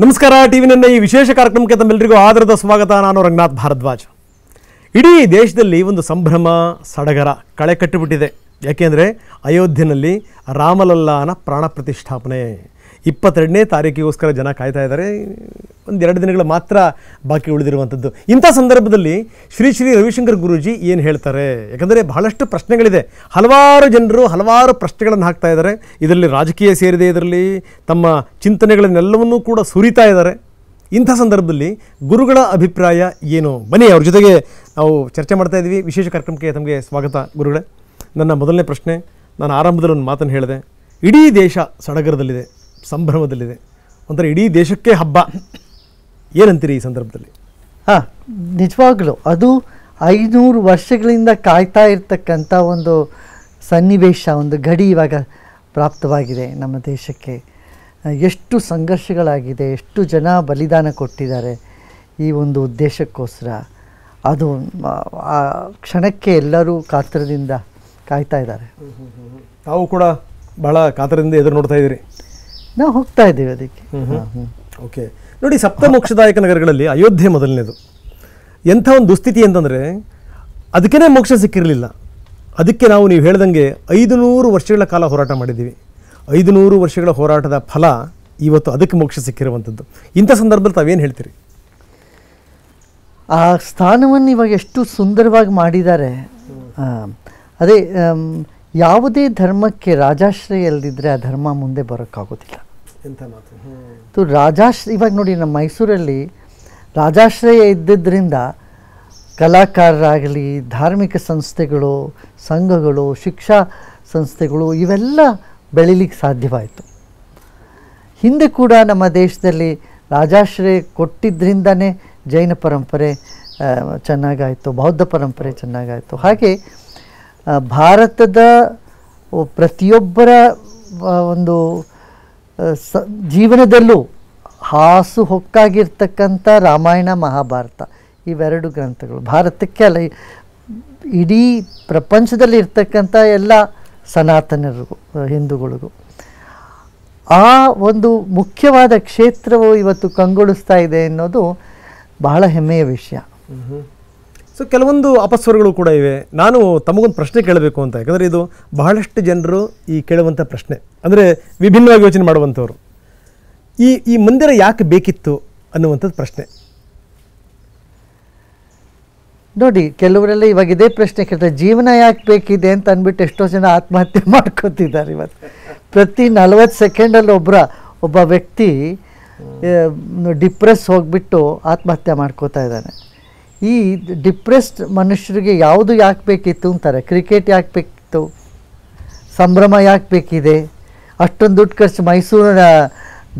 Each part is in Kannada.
ನಮಸ್ಕಾರ. ಟಿವಿ ನನ್ನ ಈ ವಿಶೇಷ ಕಾರ್ಯಕ್ರಮಕ್ಕೆ ತಮ್ಮೆಲ್ಲರಿಗೂ ಆದರದ ಸ್ವಾಗತ. ನಾನು ರಂಗನಾಥ್ ಭಾರದ್ವಾಜ್. ಇಡೀ ದೇಶದಲ್ಲಿ ಒಂದು ಸಂಭ್ರಮ ಸಡಗರ ಕಳೆ ಕಟ್ಟಿಬಿಟ್ಟಿದೆ. ಯಾಕೆಂದರೆ ಅಯೋಧ್ಯೆಯಲ್ಲಿ ರಾಮಲಲ್ಲಾನ ಪ್ರಾಣ ಪ್ರತಿಷ್ಠಾಪನೆ 22ನೇ ತಾರೀಕಿಗೋಸ್ಕರ ಜನ ಕಾಯ್ತಾ ಇದ್ದಾರೆ. ಒಂದೆರಡು ದಿನಗಳು ಮಾತ್ರ ಬಾಕಿ ಉಳಿದಿರುವಂಥದ್ದು. ಇಂಥ ಸಂದರ್ಭದಲ್ಲಿ ಶ್ರೀ ರವಿಶಂಕರ್ ಗುರೂಜಿ ಏನು ಹೇಳ್ತಾರೆ? ಯಾಕಂದರೆ ಬಹಳಷ್ಟು ಪ್ರಶ್ನೆಗಳಿದೆ. ಹಲವಾರು ಜನರು ಹಲವಾರು ಪ್ರಶ್ನೆಗಳನ್ನು ಹಾಕ್ತಾ ಇದ್ದಾರೆ. ಇದರಲ್ಲಿ ರಾಜಕೀಯ ಸೇರಿದೆ, ಇದರಲ್ಲಿ ತಮ್ಮ ಚಿಂತನೆಗಳನ್ನೆಲ್ಲವನ್ನೂ ಕೂಡ ಸುರಿತಾ ಇದ್ದಾರೆ. ಇಂಥ ಸಂದರ್ಭದಲ್ಲಿ ಗುರುಗಳ ಅಭಿಪ್ರಾಯ ಏನು? ಬನ್ನಿ ಅವ್ರ ಜೊತೆಗೆ ನಾವು ಚರ್ಚೆ ಮಾಡ್ತಾ ಇದ್ದೀವಿ. ವಿಶೇಷ ಕಾರ್ಯಕ್ರಮಕ್ಕೆ ತಮಗೆ ಸ್ವಾಗತ ಗುರುಗಳೇ. ನನ್ನ ಮೊದಲನೇ ಪ್ರಶ್ನೆ, ನಾನು ಆರಂಭದಲ್ಲಿ ಒಂದು ಮಾತನ್ನು ಹೇಳಿದೆ. ಇಡೀ ದೇಶ ಸಡಗರದಲ್ಲಿದೆ, ಸಂಭ್ರಮದಲ್ಲಿದೆ, ಒಂಥರ ಇಡೀ ದೇಶಕ್ಕೆ ಹಬ್ಬ. ಏನಂತೀರಿ ಈ ಸಂದರ್ಭದಲ್ಲಿ? ನಿಜವಾಗ್ಲೂ ಅದು 500 ವರ್ಷಗಳಿಂದ ಕಾಯ್ತಾ ಇರ್ತಕ್ಕಂಥ ಒಂದು ಸನ್ನಿವೇಶ, ಒಂದು ಗಡಿ ಇವಾಗ ಪ್ರಾಪ್ತವಾಗಿದೆ ನಮ್ಮ ದೇಶಕ್ಕೆ. ಎಷ್ಟು ಸಂಘರ್ಷಗಳಾಗಿದೆ, ಎಷ್ಟು ಜನ ಬಲಿದಾನ ಕೊಟ್ಟಿದ್ದಾರೆ ಈ ಒಂದು ಉದ್ದೇಶಕ್ಕೋಸ್ಕರ. ಅದು ಆ ಕ್ಷಣಕ್ಕೆ ಎಲ್ಲರೂ ಕಾತರದಿಂದ ಕಾಯ್ತಾ ಇದ್ದಾರೆ. ತಾವು ಕೂಡ ಬಹಳ ಕಾತರದಿಂದ ಎದುರು ನೋಡ್ತಾ ಇದ್ದೀರಿ. ನಾವು ಹೋಗ್ತಾ ಇದ್ದೀವಿ ಅದಕ್ಕೆ. ಓಕೆ, ನೋಡಿ, ಸಪ್ತಮೋಕ್ಷದಾಯಕ ನಗರಗಳಲ್ಲಿ ಅಯೋಧ್ಯೆ ಮೊದಲನೇದು. ಎಂಥ ಒಂದು ದುಸ್ಥಿತಿ ಅಂತಂದರೆ ಅದಕ್ಕೇ ಮೋಕ್ಷ ಸಿಕ್ಕಿರಲಿಲ್ಲ. ಅದಕ್ಕೆ ನೀವು ಹೇಳ್ದಂಗೆ 500 ವರ್ಷಗಳ ಕಾಲ ಹೋರಾಟ ಮಾಡಿದ್ದೀವಿ. 500 ವರ್ಷಗಳ ಹೋರಾಟದ ಫಲ ಇವತ್ತು ಅದಕ್ಕೆ ಮೋಕ್ಷ ಸಿಕ್ಕಿರುವಂಥದ್ದು. ಇಂಥ ಸಂದರ್ಭದಲ್ಲಿ ತಾವೇನು ಹೇಳ್ತೀರಿ? ಆ ಸ್ಥಾನವನ್ನು ಇವಾಗ ಎಷ್ಟು ಸುಂದರವಾಗಿ ಮಾಡಿದ್ದಾರೆ. ಅದೇ ಯಾವುದೇ ಧರ್ಮಕ್ಕೆ ರಾಜಾಶ್ರಯ ಇಲ್ಲದಿದ್ದರೆ ಆ ಧರ್ಮ ಮುಂದೆ ಬರೋಕ್ಕಾಗೋದಿಲ್ಲ. ಎಂಥ ಮಾತು! ಇವಾಗ ನೋಡಿ, ನಮ್ಮ ಮೈಸೂರಲ್ಲಿ ರಾಜಾಶ್ರಯ ಇದ್ದಿದ್ದರಿಂದ ಕಲಾಕಾರರಾಗಲಿ, ಧಾರ್ಮಿಕ ಸಂಸ್ಥೆಗಳು, ಸಂಘಗಳು, ಶಿಕ್ಷಾ ಸಂಸ್ಥೆಗಳು ಇವೆಲ್ಲ ಬೆಳಿಲಿಕ್ಕೆ ಸಾಧ್ಯವಾಯಿತು. ಹಿಂದೆ ಕೂಡ ನಮ್ಮ ದೇಶದಲ್ಲಿ ರಾಜಾಶ್ರಯ ಕೊಟ್ಟಿದ್ದರಿಂದನೇ ಜೈನ ಪರಂಪರೆ ಚೆನ್ನಾಗಾಯಿತು, ಬೌದ್ಧ ಪರಂಪರೆ ಚೆನ್ನಾಗಾಯಿತು. ಹಾಗೆ ಭಾರತದ ಪ್ರತಿಯೊಬ್ಬರ ಒಂದು ಜೀವನದಲ್ಲೂ ಹಾಸು ಹೊಕ್ಕಾಗಿರ್ತಕ್ಕಂಥ ರಾಮಾಯಣ, ಮಹಾಭಾರತ ಇವೆರಡು ಗ್ರಂಥಗಳು ಭಾರತಕ್ಕೆ ಅಲ್ಲ, ಇಡೀ ಪ್ರಪಂಚದಲ್ಲಿ ಇರ್ತಕ್ಕಂಥ ಎಲ್ಲ ಸನಾತನರಿಗೂ, ಹಿಂದೂಗಳಿಗೂ ಆ ಒಂದು ಮುಖ್ಯವಾದ ಕ್ಷೇತ್ರವು ಇವತ್ತು ಕಂಗೊಳಿಸ್ತಾ ಇದೆ ಅನ್ನೋದು ಬಹಳ ಹೆಮ್ಮೆಯ ವಿಷಯ. ಸೊ ಕೆಲವೊಂದು ಅಪಸ್ವರಗಳು ಕೂಡ ಇವೆ. ನಾನು ತಮಗೊಂದು ಪ್ರಶ್ನೆ ಕೇಳಬೇಕು ಅಂತ, ಯಾಕಂದರೆ ಇದು ಬಹಳಷ್ಟು ಜನರು ಈ ಕೇಳುವಂಥ ಪ್ರಶ್ನೆ, ಅಂದರೆ ವಿಭಿನ್ನವಾಗಿ ಯೋಚನೆ ಮಾಡುವಂಥವ್ರು. ಈ ಮಂದಿರ ಯಾಕೆ ಬೇಕಿತ್ತು ಅನ್ನುವಂಥದ್ದು ಪ್ರಶ್ನೆ. ನೋಡಿ, ಕೆಲವರೆಲ್ಲ ಇವಾಗ ಇದೇ ಪ್ರಶ್ನೆ ಕೇಳ್ತಾರೆ, ಜೀವನ ಯಾಕೆ ಬೇಕಿದೆ ಅಂತ ಅಂದ್ಬಿಟ್ಟು ಎಷ್ಟೋ ಜನ ಆತ್ಮಹತ್ಯೆ ಮಾಡ್ಕೋತಿದ್ದಾರೆ. ಇವತ್ತು ಪ್ರತಿ 40 ಸೆಕೆಂಡಲ್ಲಿ ಒಬ್ಬ ವ್ಯಕ್ತಿ ಡಿಪ್ರೆಸ್ ಹೋಗಿಬಿಟ್ಟು ಆತ್ಮಹತ್ಯೆ ಮಾಡ್ಕೋತಾ ಇದ್ದಾನೆ. ಈ ಡಿಪ್ರೆಸ್ಡ್ ಮನುಷ್ಯರಿಗೆ ಯಾವುದು ಯಾಕೆ ಬೇಕಿತ್ತು ಅಂತಾರೆ. ಕ್ರಿಕೆಟ್ ಯಾಕೆ ಬೇಕಿತ್ತು, ಸಂಭ್ರಮ ಯಾಕೆ ಬೇಕಿದೆ, ಅಷ್ಟೊಂದು ದುಡ್ಡು ಖರ್ಚು ಮೈಸೂರಿನ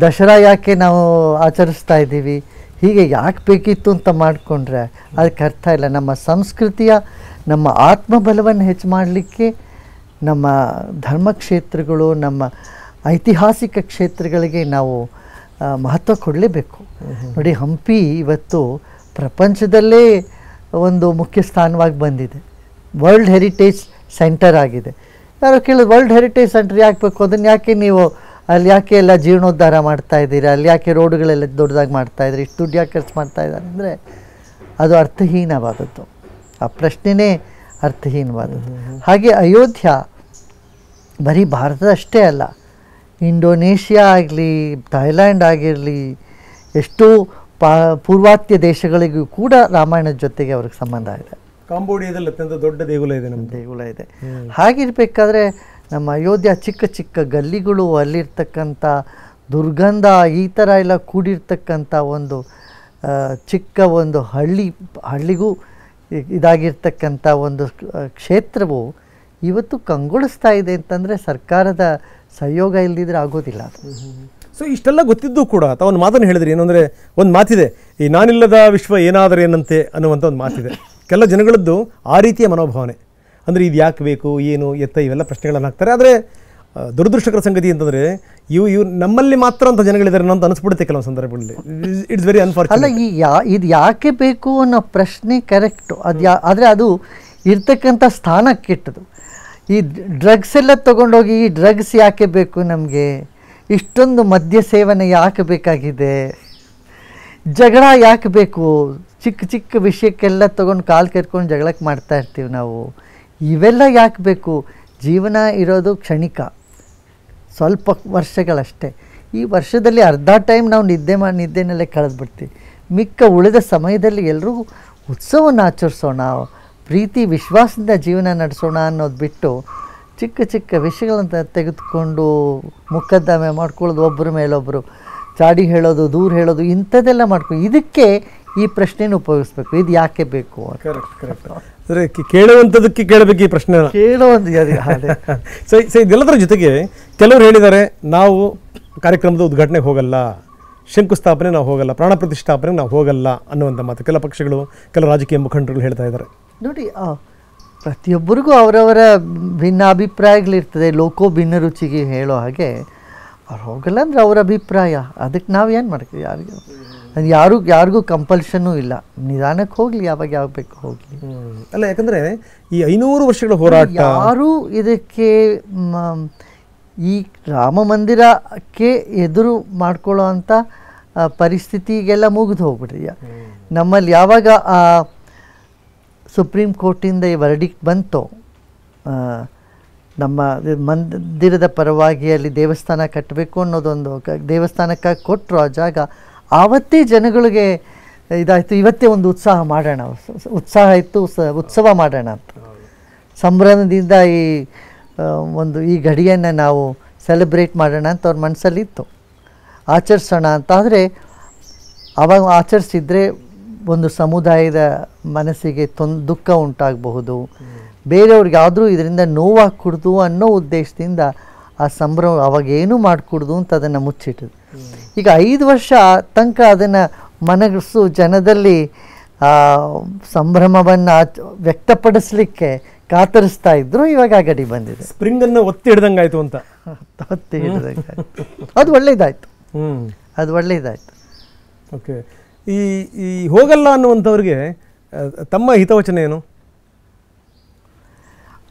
ದಸರಾ ಯಾಕೆ ನಾವು ಆಚರಿಸ್ತಾ ಇದ್ದೀವಿ, ಹೀಗೆ ಯಾಕೆ ಬೇಕಿತ್ತು ಅಂತ ಮಾಡಿಕೊಂಡ್ರೆ ಅದಕ್ಕೆ ಅರ್ಥ ಇಲ್ಲ. ನಮ್ಮ ಸಂಸ್ಕೃತಿಯ, ನಮ್ಮ ಆತ್ಮಬಲವನ್ನು ಹೆಚ್ಚು ಮಾಡಲಿಕ್ಕೆ ನಮ್ಮ ಧರ್ಮಕ್ಷೇತ್ರಗಳು, ನಮ್ಮ ಐತಿಹಾಸಿಕ ಕ್ಷೇತ್ರಗಳಿಗೆ ನಾವು ಮಹತ್ವ ಕೊಡಲೇಬೇಕು. ನೋಡಿ, ಹಂಪಿ ಇವತ್ತು ಪ್ರಪಂಚದಲ್ಲೇ ಒಂದು ಮುಖ್ಯ ಸ್ಥಾನವಾಗಿ ಬಂದಿದೆ. ವರ್ಲ್ಡ್ ಹೆರಿಟೇಜ್ ಸೆಂಟರ್ ಆಗಿದೆ. ಯಾರೋ ಕೇಳೋದು, ವರ್ಲ್ಡ್ ಹೆರಿಟೇಜ್ ಸೆಂಟರ್ ಯಾಕೆ ಬೇಕು, ಅದನ್ನು ಯಾಕೆ ನೀವು ಅಲ್ಲಿ ಯಾಕೆ ಎಲ್ಲ ಜೀರ್ಣೋದ್ಧಾರ ಮಾಡ್ತಾಯಿದ್ದೀರಾ, ಅಲ್ಲಿ ಯಾಕೆ ರೋಡ್ಗಳೆಲ್ಲ ದೊಡ್ಡದಾಗಿ ಮಾಡ್ತಾಯಿದ್ರಿ, ಇಷ್ಟು ದುಡ್ಡು ಯಾಕೆ ಖರ್ಚು ಮಾಡ್ತಾಯಿದ್ದಾರೆ ಅಂದರೆ ಅದು ಅರ್ಥಹೀನವಾದದ್ದು. ಆ ಪ್ರಶ್ನೆನೇ ಅರ್ಥಹೀನವಾದದ್ದು. ಹಾಗೆ ಅಯೋಧ್ಯ ಬರೀ ಭಾರತದಷ್ಟೇ ಅಲ್ಲ, ಇಂಡೋನೇಷ್ಯಾ ಆಗಲಿ, ಥೈಲ್ಯಾಂಡ್ ಆಗಿರಲಿ, ಎಷ್ಟೋ ಪೂರ್ವಾತ್ಯ ದೇಶಗಳಿಗೂ ಕೂಡ ರಾಮಾಯಣದ ಜೊತೆಗೆ ಅವ್ರಿಗೆ ಸಂಬಂಧ ಇದೆ. ಕಾಂಬೋಡಿಯಾದಲ್ಲಿ ಅತ್ಯಂತ ದೊಡ್ಡ ದೇಗುಲ ಇದೆ, ನಮ್ಮ ದೇಗುಲ ಇದೆ. ಹಾಗಿರ್ಬೇಕಾದ್ರೆ ನಮ್ಮ ಅಯೋಧ್ಯ ಚಿಕ್ಕ ಚಿಕ್ಕ ಗಲ್ಲಿಗಳು, ಅಲ್ಲಿರ್ತಕ್ಕಂಥ ದುರ್ಗಂಧ, ಈ ಥರ ಎಲ್ಲ ಕೂಡಿರ್ತಕ್ಕಂಥ ಒಂದು ಚಿಕ್ಕ ಒಂದು ಹಳ್ಳಿಗೂ ಇದಾಗಿರ್ತಕ್ಕಂಥ ಒಂದು ಕ್ಷೇತ್ರವು ಇವತ್ತು ಕಂಗೊಳಿಸ್ತಾ ಇದೆ ಅಂತಂದರೆ ಸರ್ಕಾರದ ಸಹಯೋಗ ಇಲ್ಲದಿದ್ದರೆ ಆಗೋದಿಲ್ಲ ಅದು. ಸೊ ಇಷ್ಟೆಲ್ಲ ಗೊತ್ತಿದ್ದು ಕೂಡ ತಾವೊಂದು ಮಾತನ್ನು ಹೇಳಿದ್ರಿ, ಏನಂದರೆ ಒಂದು ಮಾತಿದೆ, ಈ ನಾನಿಲ್ಲದ ವಿಶ್ವ ಏನಾದರೂ ಏನಂತೆ ಅನ್ನುವಂಥ ಒಂದು ಮಾತಿದೆ. ಕೆಲ ಜನಗಳದ್ದು ಆ ರೀತಿಯ ಮನೋಭಾವನೆ. ಅಂದರೆ ಇದು ಯಾಕೆ ಬೇಕು, ಏನು ಎತ್ತ, ಇವೆಲ್ಲ ಪ್ರಶ್ನೆಗಳನ್ನು ಹಾಕ್ತಾರೆ. ಆದರೆ ದುರದೃಷ್ಟಕರ ಸಂಗತಿ ಅಂತಂದರೆ ಇವು ನಮ್ಮಲ್ಲಿ ಮಾತ್ರ ಅಂತ ಜನಗಳಿದ್ದಾರೆ ಅಂತ ಅನಿಸ್ಬಿಡುತ್ತೆ ಕೆಲವು ಸಂದರ್ಭಗಳಲ್ಲಿ. It's very unfortunate. ಅಲ್ಲ, ಇದು ಯಾಕೆ ಬೇಕು ಅನ್ನೋ ಪ್ರಶ್ನೆ ಕರೆಕ್ಟು. ಆದರೆ ಅದು ಇರ್ತಕ್ಕಂಥ ಸ್ಥಾನ ಕೆಟ್ಟದು. ಈ ಡ್ರಗ್ಸ್ ಎಲ್ಲ ತೊಗೊಂಡೋಗಿ ಈ ಡ್ರಗ್ಸ್ ಯಾಕೆ ಬೇಕು ನಮಗೆ, ಇಷ್ಟೊಂದು ಮದ್ಯ ಸೇವನೆ ಯಾಕೆ ಬೇಕಾಗಿದೆ, ಜಗಳ ಯಾಕೆ ಬೇಕು, ಚಿಕ್ಕ ಚಿಕ್ಕ ವಿಷಯಕ್ಕೆಲ್ಲ ತೊಗೊಂಡು ಕಾಲು ಕೆರ್ಕೊಂಡು ಜಗಳಕ್ಕೆ ಮಾಡ್ತಾ ಇರ್ತೀವಿ ನಾವು. ಇವೆಲ್ಲ ಯಾಕೆ ಬೇಕು? ಜೀವನ ಇರೋದು ಕ್ಷಣಿಕ, ಸ್ವಲ್ಪ ವರ್ಷಗಳಷ್ಟೇ. ಈ ವರ್ಷದಲ್ಲಿ ಅರ್ಧ ಟೈಮ್ ನಾವು ನಿದ್ದೆನಲ್ಲೇ ಕಳೆದ್ಬಿಡ್ತೀವಿ. ಮಿಕ್ಕ ಉಳಿದ ಸಮಯದಲ್ಲಿ ಎಲ್ಲರೂ ಉತ್ಸವವನ್ನು ಆಚರಿಸೋಣ, ಪ್ರೀತಿ ವಿಶ್ವಾಸದಿಂದ ಜೀವನ ನಡೆಸೋಣ ಅನ್ನೋದು ಬಿಟ್ಟು ಚಿಕ್ಕ ಚಿಕ್ಕ ವಿಷಯಗಳಂತ ತೆಗೆದುಕೊಂಡು ಮೊಕದ್ದಮೆ ಮಾಡ್ಕೊಳ್ಳೋದು, ಒಬ್ಬರ ಮೇಲೊಬ್ಬರು ಚಾಡಿ ಹೇಳೋದು, ದೂರ ಹೇಳೋದು, ಇಂಥದ್ದೆಲ್ಲ ಮಾಡ್ಕೊ. ಇದಕ್ಕೆ ಈ ಪ್ರಶ್ನೆನ ಉಪಯೋಗಿಸ್ಬೇಕು, ಇದು ಯಾಕೆ ಬೇಕು ಅಂತ. ಅಂದರೆ ಕೇಳುವಂಥದಕ್ಕೆ ಕೇಳಬೇಕು ಈ ಪ್ರಶ್ನೆ. ಕೇಳೋದು ಸೊ ಇದೆಲ್ಲದರ ಜೊತೆಗೆ ಕೆಲವರು ಹೇಳಿದ್ದಾರೆ, ನಾವು ಕಾರ್ಯಕ್ರಮದ ಉದ್ಘಾಟನೆಗೆ ಹೋಗಲ್ಲ, ಶಂಕುಸ್ಥಾಪನೆ ನಾವು ಹೋಗಲ್ಲ, ಪ್ರಾಣ ಪ್ರತಿಷ್ಠಾಪನೆಗೆ ನಾವು ಹೋಗಲ್ಲ ಅನ್ನುವಂಥ ಮಾತು ಕೆಲ ಪಕ್ಷಗಳು, ಕೆಲ ರಾಜಕೀಯ ಮುಖಂಡರುಗಳು ಹೇಳ್ತಾ ಇದ್ದಾರೆ. ನೋಡಿ, ಪ್ರತಿಯೊಬ್ಬರಿಗೂ ಅವರವರ ಭಿನ್ನಾಭಿಪ್ರಾಯಗಳಿರ್ತದೆ. ಲೋಕೋ ಭಿನ್ನ ರುಚಿಗೆ ಹೇಳೋ ಹಾಗೆ ಅವ್ರು ಹೋಗಲ್ಲ ಅಂದರೆ ಅವ್ರ ಅಭಿಪ್ರಾಯ. ಅದಕ್ಕೆ ನಾವು ಏನು ಮಾಡ್ತೀವಿ? ಯಾರಿಗೂ ಕಂಪಲ್ಷನ್ನೂ ಇಲ್ಲ. ನಿಧಾನಕ್ಕೆ ಹೋಗಲಿ, ಯಾವಾಗ ಬೇಕು ಹೋಗಲಿ. ಅಲ್ಲ, ಯಾಕಂದರೆ ಈ 500 ವರ್ಷಗಳ ಹೋರಾಟ, ಯಾರೂ ಇದಕ್ಕೆ ಈ ರಾಮ ಮಂದಿರಕ್ಕೆ ಎದುರು ಮಾಡ್ಕೊಳ್ಳೋ ಅಂಥ ಪರಿಸ್ಥಿತಿಗೆಲ್ಲ ಮುಗಿದು ಹೋಗ್ಬಿಟ್ರಿ. ನಮ್ಮಲ್ಲಿ ಯಾವಾಗ ಆ ಸುಪ್ರೀಂ ಕೋರ್ಟಿಂದ ಈ ವರ್ಡಿಕ್ಟ್ ಬಂತು, ನಮ್ಮ ಮಂದಿರದ ಪರವಾಗಿ ಅಲ್ಲಿ ದೇವಸ್ಥಾನ ಕಟ್ಟಬೇಕು ಅನ್ನೋದೊಂದು ದೇವಸ್ಥಾನಕ್ಕಾಗಿ ಕೊಟ್ಟರು ಆ ಜಾಗ, ಆವತ್ತೇ ಜನಗಳಿಗೆ ಇದಾಯಿತು, ಇವತ್ತೇ ಒಂದು ಉತ್ಸಾಹ ಮಾಡೋಣ, ಉತ್ಸಾಹ ಇತ್ತು, ಉತ್ಸವ ಮಾಡೋಣ ಅಂತ ಸಂಭ್ರಮದಿಂದ ಈ ಗಡಿಯನ್ನು ನಾವು ಸೆಲೆಬ್ರೇಟ್ ಮಾಡೋಣ ಅಂತ ಅವ್ರ ಮನಸ್ಸಲ್ಲಿತ್ತು, ಆಚರಿಸೋಣ ಅಂತ. ಆದರೆ ಆವಾಗ ಆಚರಿಸಿದರೆ ಒಂದು ಸಮುದಾಯದ ಮನಸ್ಸಿಗೆ ದುಃಖ ಉಂಟಾಗಬಹುದು, ಬೇರೆಯವ್ರಿಗೆ ಯಾವ್ದರೂ ಇದರಿಂದ ನೋವಾಗ್ಕೂಡ್ದು ಅನ್ನೋ ಉದ್ದೇಶದಿಂದ ಆ ಸಂಭ್ರಮ ಅವಾಗೇನೂ ಮಾಡಿಕೊಡ್ದು ಅಂತ ಅದನ್ನು ಮುಚ್ಚಿಟ್ಟದು. ಈಗ 5 ವರ್ಷ ತನಕ ಅದನ್ನು ಮನಸ್ಸು ಜನದಲ್ಲಿ ಸಂಭ್ರಮವನ್ನು ವ್ಯಕ್ತಪಡಿಸ್ಲಿಕ್ಕೆ ಕಾತರಿಸ್ತಾ ಇದ್ರು. ಇವಾಗ ಗಡಿ ಬಂದಿದೆ, ಸ್ಪ್ರಿಂಗನ್ನು ಒತ್ತಿ ಹಿಡ್ದಂಗಾಯ್ತು ಅಂತ. ಒತ್ತಿ ಹಿಡ್ದಂಗಾಯ್ತು. ಅದು ಒಳ್ಳೇದಾಯ್ತು, ಅದು ಒಳ್ಳೇದಾಯ್ತು. ಓಕೆ, ಈ ಹೋಗಲ್ಲ ಅನ್ನುವಂಥವ್ರಿಗೆ ತಮ್ಮ ಹಿತವಚನ ಏನು?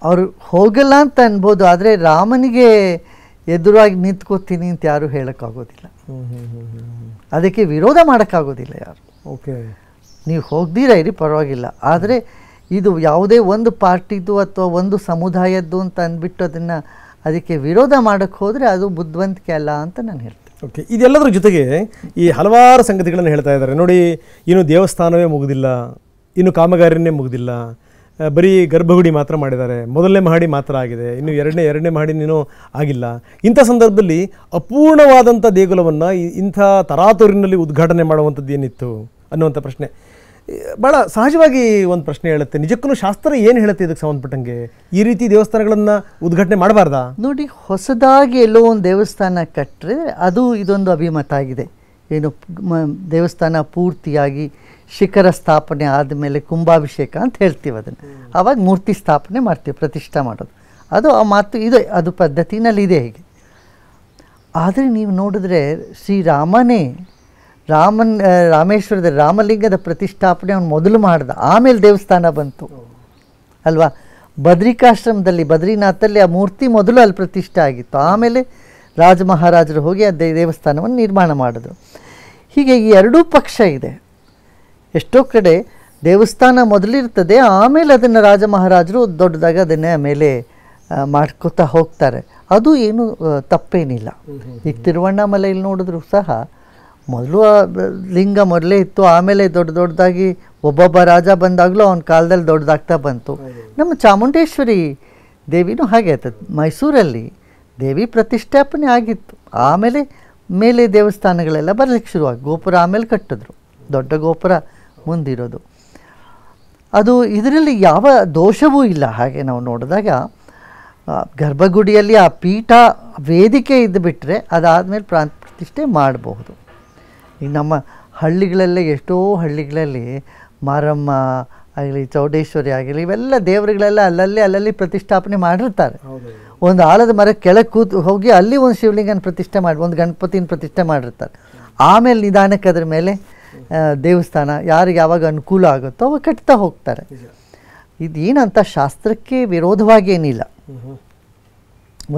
ಅವರು ಹೋಗಲ್ಲ ಅಂತ ಅನ್ಬೋದು, ಆದರೆ ರಾಮನಿಗೆ ಎದುರಾಗಿ ನಿಂತ್ಕೋತೀನಿ ಅಂತ ಯಾರು ಹೇಳೋಕ್ಕಾಗೋದಿಲ್ಲ, ಅದಕ್ಕೆ ವಿರೋಧ ಮಾಡೋಕ್ಕಾಗೋದಿಲ್ಲ ಯಾರು. ಓಕೆ, ನೀವು ಹೋಗ್ದಿರಾ ಇರಿ ಪರವಾಗಿಲ್ಲ, ಆದರೆ ಇದು ಯಾವುದೇ ಒಂದು ಪಾರ್ಟಿದು ಅಥವಾ ಒಂದು ಸಮುದಾಯದ್ದು ಅಂತ ಅಂದ್ಬಿಟ್ಟು ಅದಕ್ಕೆ ವಿರೋಧ ಮಾಡೋಕ್ಕೆ ಹೋದರೆ ಅದು ಬುದ್ಧಿವಂತಿಕೆ ಅಲ್ಲ ಅಂತ ನಾನು ಹೇಳ್ತೀನಿ. ಓಕೆ, ಇದೆಲ್ಲದರ ಜೊತೆಗೆ ಈ ಹಲವಾರು ಸಂಗತಿಗಳನ್ನು ಹೇಳ್ತಾ ಇದ್ದಾರೆ ನೋಡಿ. ಇನ್ನು ದೇವಸ್ಥಾನವೇ ಮುಗಿದಿಲ್ಲ, ಇನ್ನು ಕಾಮಗಾರಿನೇ ಮುಗಿದಿಲ್ಲ, ಬರೀ ಗರ್ಭಗುಡಿ ಮಾತ್ರ ಮಾಡಿದ್ದಾರೆ, ಮೊದಲನೇ ಮಹಡಿ ಮಾತ್ರ ಆಗಿದೆ, ಇನ್ನು ಎರಡನೇ ಮಹಡಿನೇನೂ ಆಗಿಲ್ಲ. ಇಂಥ ಸಂದರ್ಭದಲ್ಲಿ ಅಪೂರ್ಣವಾದಂಥ ದೇಗುಲವನ್ನು ಇಂಥ ತರಾತುರಿನಲ್ಲಿ ಉದ್ಘಾಟನೆ ಮಾಡುವಂಥದ್ದು ಏನಿತ್ತು ಅನ್ನುವಂಥ ಪ್ರಶ್ನೆ ಭಾಳ ಸಹಜವಾಗಿ ಒಂದು ಪ್ರಶ್ನೆ ಹೇಳುತ್ತೆ. ನಿಜಕ್ಕೂ ಶಾಸ್ತ್ರ ಏನು ಹೇಳುತ್ತೆ ಇದಕ್ಕೆ ಸಂಬಂಧಪಟ್ಟಂಗೆ? ಈ ರೀತಿ ದೇವಸ್ಥಾನಗಳನ್ನು ಉದ್ಘಾಟನೆ ಮಾಡಬಾರ್ದಾ? ನೋಡಿ, ಹೊಸದಾಗಿ ಎಲ್ಲೋ ಒಂದು ದೇವಸ್ಥಾನ ಕಟ್ಟರೆ ಅದು ಇದೊಂದು ಅಭಿಮತ ಆಗಿದೆ. ಏನು ದೇವಸ್ಥಾನ ಪೂರ್ತಿಯಾಗಿ ಶಿಖರ ಸ್ಥಾಪನೆ ಆದಮೇಲೆ ಕುಂಭಾಭಿಷೇಕ ಅಂತ ಹೇಳ್ತೀವಿ, ಅದನ್ನು ಆವಾಗ ಮೂರ್ತಿ ಸ್ಥಾಪನೆ ಮಾಡ್ತೀವಿ, ಪ್ರತಿಷ್ಠಾ ಮಾಡೋದು. ಅದು ಆ ಮಾತು ಇದೆ, ಅದು ಪದ್ಧತಿನಲ್ಲಿ ಇದೆ ಹೀಗೆ. ಆದರೆ ನೀವು ನೋಡಿದ್ರೆ ರಾಮೇಶ್ವರದ ರಾಮಲಿಂಗದ ಪ್ರತಿಷ್ಠಾಪನೆ ಅವನು ಮೊದಲು ಮಾಡ್ದ, ಆಮೇಲೆ ದೇವಸ್ಥಾನ ಬಂತು ಅಲ್ವಾ. ಬದ್ರಿಕಾಶ್ರಮದಲ್ಲಿ ಬದ್ರಿನಾಥಲ್ಲಿ ಆ ಮೂರ್ತಿ ಮೊದಲು ಅಲ್ಲಿ ಪ್ರತಿಷ್ಠೆ ಆಗಿತ್ತು, ಆಮೇಲೆ ರಾಜ ಮಹಾರಾಜರು ಹೋಗಿ ಆ ದೇವಸ್ಥಾನವನ್ನು ನಿರ್ಮಾಣ ಮಾಡಿದ್ರು. ಹೀಗೆ ಈ ಎರಡೂ ಪಕ್ಷ ಇದೆ. ಎಷ್ಟೋ ಕಡೆ ದೇವಸ್ಥಾನ ಮೊದಲಿರ್ತದೆ, ಆಮೇಲೆ ಅದನ್ನು ರಾಜ ಮಹಾರಾಜರು ದೊಡ್ಡದಾಗ ಅದನ್ನೇ ಮೇಲೆ ಮಾಡ್ಕೋತಾ ಹೋಗ್ತಾರೆ. ಅದು ಏನು ತಪ್ಪೇನಿಲ್ಲ. ಈಗ ತಿರುವಣ್ಣಾಮಲೆಯಲ್ಲಿ ನೋಡಿದ್ರು ಸಹ ಮೊದಲು ಲಿಂಗ ಮೊದಲೇ ಇತ್ತು, ಆಮೇಲೆ ದೊಡ್ಡದಾಗಿ ಒಬ್ಬೊಬ್ಬ ರಾಜ ಬಂದಾಗಲೂ ಅವನ ಕಾಲದಲ್ಲಿ ದೊಡ್ಡದಾಗ್ತಾ ಬಂತು. ನಮ್ಮ ಚಾಮುಂಡೇಶ್ವರಿ ದೇವಿನೂ ಹಾಗೆ ಆಯ್ತದೆ. ಮೈಸೂರಲ್ಲಿ ದೇವಿ ಪ್ರತಿಷ್ಠಾಪನೆ ಆಗಿತ್ತು, ಆಮೇಲೆ ಮೇಲೆ ದೇವಸ್ಥಾನಗಳೆಲ್ಲ ಬರಲಿಕ್ಕೆ ಶುರುವಾಗಿ ಗೋಪುರ ಆಮೇಲೆ ಕಟ್ಟಿದ್ರು, ದೊಡ್ಡ ಗೋಪುರ ಮುಂದಿರೋದು. ಅದು ಇದರಲ್ಲಿ ಯಾವ ದೋಷವೂ ಇಲ್ಲ. ಹಾಗೆ ನಾವು ನೋಡಿದಾಗ ಗರ್ಭಗುಡಿಯಲ್ಲಿ ಆ ಪೀಠ ವೇದಿಕೆ ಇದ್ದು ಬಿಟ್ಟರೆ ಅದಾದಮೇಲೆ ಪ್ರಾಣ ಪ್ರತಿಷ್ಠೆ ಮಾಡಬಹುದು. ಈಗ ನಮ್ಮ ಹಳ್ಳಿಗಳಲ್ಲೇ ಎಷ್ಟೋ ಹಳ್ಳಿಗಳಲ್ಲಿ ಮಾರಮ್ಮ ಆಗಲಿ ಚೌಡೇಶ್ವರಿ ಆಗಲಿ ಇವೆಲ್ಲ ದೇವರುಗಳೆಲ್ಲ ಅಲ್ಲಲ್ಲಿ ಪ್ರತಿಷ್ಠಾಪನೆ ಮಾಡಿರ್ತಾರೆ. ಒಂದು ಆಲದ ಮರ ಕೆಳಗೆ ಹೋಗಿ ಅಲ್ಲಿ ಒಂದು ಶಿವಲಿಂಗನ ಪ್ರತಿಷ್ಠೆ ಮಾಡಿ ಒಂದು ಗಣಪತಿನ ಪ್ರತಿಷ್ಠೆ ಮಾಡಿರ್ತಾರೆ. ಆಮೇಲೆ ನಿಧಾನಕ್ಕೆ ಅದ್ರ ಮೇಲೆ ದೇವಸ್ಥಾನ ಯಾರಿಗೆ ಯಾವಾಗ ಅನುಕೂಲ ಆಗುತ್ತೋ ಅವಾಗ ಕಟ್ತಾ ಹೋಗ್ತಾರೆ. ಇದೇನಂತ ಶಾಸ್ತ್ರಕ್ಕೆ ವಿರೋಧವಾಗಿ ಏನಿಲ್ಲ.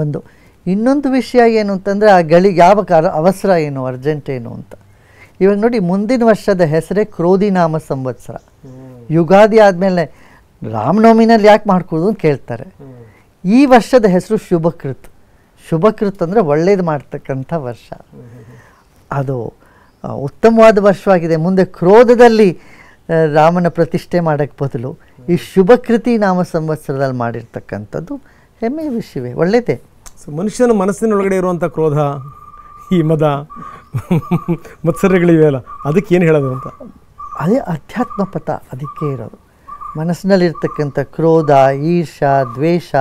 ಒಂದು ಇನ್ನೊಂದು ವಿಷಯ ಏನು ಅಂತಂದರೆ ಆ ಗಳಿಗೆ ಯಾವ ಅವಸರ ಏನು, ಅರ್ಜೆಂಟ್ ಏನು ಅಂತ. ಇವಾಗ ನೋಡಿ, ಮುಂದಿನ ವರ್ಷದ ಹೆಸರೇ ಕ್ರೋಧಿ ನಾಮ ಸಂವತ್ಸರ. ಯುಗಾದಿ ಆದಮೇಲೆ ರಾಮನವಮಿನಲ್ಲಿ ಯಾಕೆ ಮಾಡ್ಕೊಳ್ಳೋದು ಅಂತ ಕೇಳ್ತಾರೆ. ಈ ವರ್ಷದ ಹೆಸರು ಶುಭಕೃತ್. ಶುಭಕೃತ್ ಅಂದರೆ ಒಳ್ಳೇದು ಮಾಡ್ತಕ್ಕಂಥ ವರ್ಷ. ಅದು ಉತ್ತಮವಾದ ವರ್ಷವಾಗಿದೆ. ಮುಂದೆ ಕ್ರೋಧದಲ್ಲಿ ರಾಮನ ಪ್ರತಿಷ್ಠೆ ಮಾಡೋಕ್ಕೆ ಬದಲು ಈ ಶುಭಕೃತಿ ನಾಮ ಸಂವತ್ಸರದಲ್ಲಿ ಮಾಡಿರ್ತಕ್ಕಂಥದ್ದು ಹೆಮ್ಮೆಯ ವಿಷಯವೇ, ಒಳ್ಳೆಯದೇ. ಸೊ ಮನುಷ್ಯನ ಮನಸ್ಸಿನೊಳಗಡೆ ಇರುವಂಥ ಕ್ರೋಧ, ಈ ಮದ ಮತ್ಸರಗಳಿವೆಯಲ್ಲ, ಅದಕ್ಕೆ ಏನು ಹೇಳೋದು ಅಂತ? ಅದೇ ಅಧ್ಯಾತ್ಮ ಪಥ, ಅದಕ್ಕೆ ಇರೋದು. ಮನಸ್ಸಿನಲ್ಲಿರ್ತಕ್ಕಂಥ ಕ್ರೋಧ, ಈರ್ಷಾ, ದ್ವೇಷ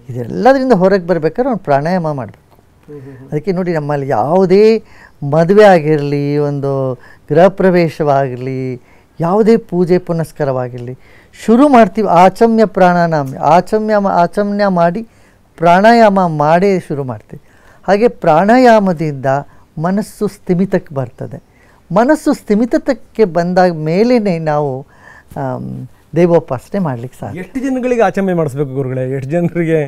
ಇದೆಲ್ಲದರಿಂದ ಹೊರಗೆ ಬರಬೇಕಾದ್ರೆ ಅವ್ನು ಪ್ರಾಣಾಯಾಮ ಮಾಡಬೇಕು. ಅದಕ್ಕೆ ನೋಡಿ, ನಮ್ಮಲ್ಲಿ ಯಾವುದೇ ಮದುವೆ ಆಗಿರಲಿ, ಒಂದು ಗೃಹ ಪ್ರವೇಶವಾಗಲಿ, ಯಾವುದೇ ಪೂಜೆ ಪುನಸ್ಕಾರವಾಗಿರಲಿ, ಶುರು ಮಾಡ್ತೀವಿ ಆಚಮ್ಯ ಪ್ರಾಣಾಯಾಮ, ಆಚಮ್ಯ ಮಾಡಿ ಪ್ರಾಣಾಯಾಮ ಮಾಡೇ ಶುರು ಮಾಡ್ತೀವಿ. ಹಾಗೆ ಪ್ರಾಣಾಯಾಮದಿಂದ ಮನಸ್ಸು ಸ್ಥಿಮಿತಕ್ಕೆ ಬರ್ತದೆ. ಮನಸ್ಸು ಸ್ಥಿಮಿತಕ್ಕೆ ಬಂದಾಗ ಮೇಲೇ ನಾವು ದೇವೋಪಾಸನೆ ಮಾಡ್ಲಿಕ್ಕೆ ಸಾಧ್ಯ. ಎಷ್ಟು ಜನಗಳಿಗೆ ಆಚಮೆ ಮಾಡಿಸ್ಬೇಕು ಗುರುಗಳೇ? ಎಷ್ಟು ಜನರಿಗೆ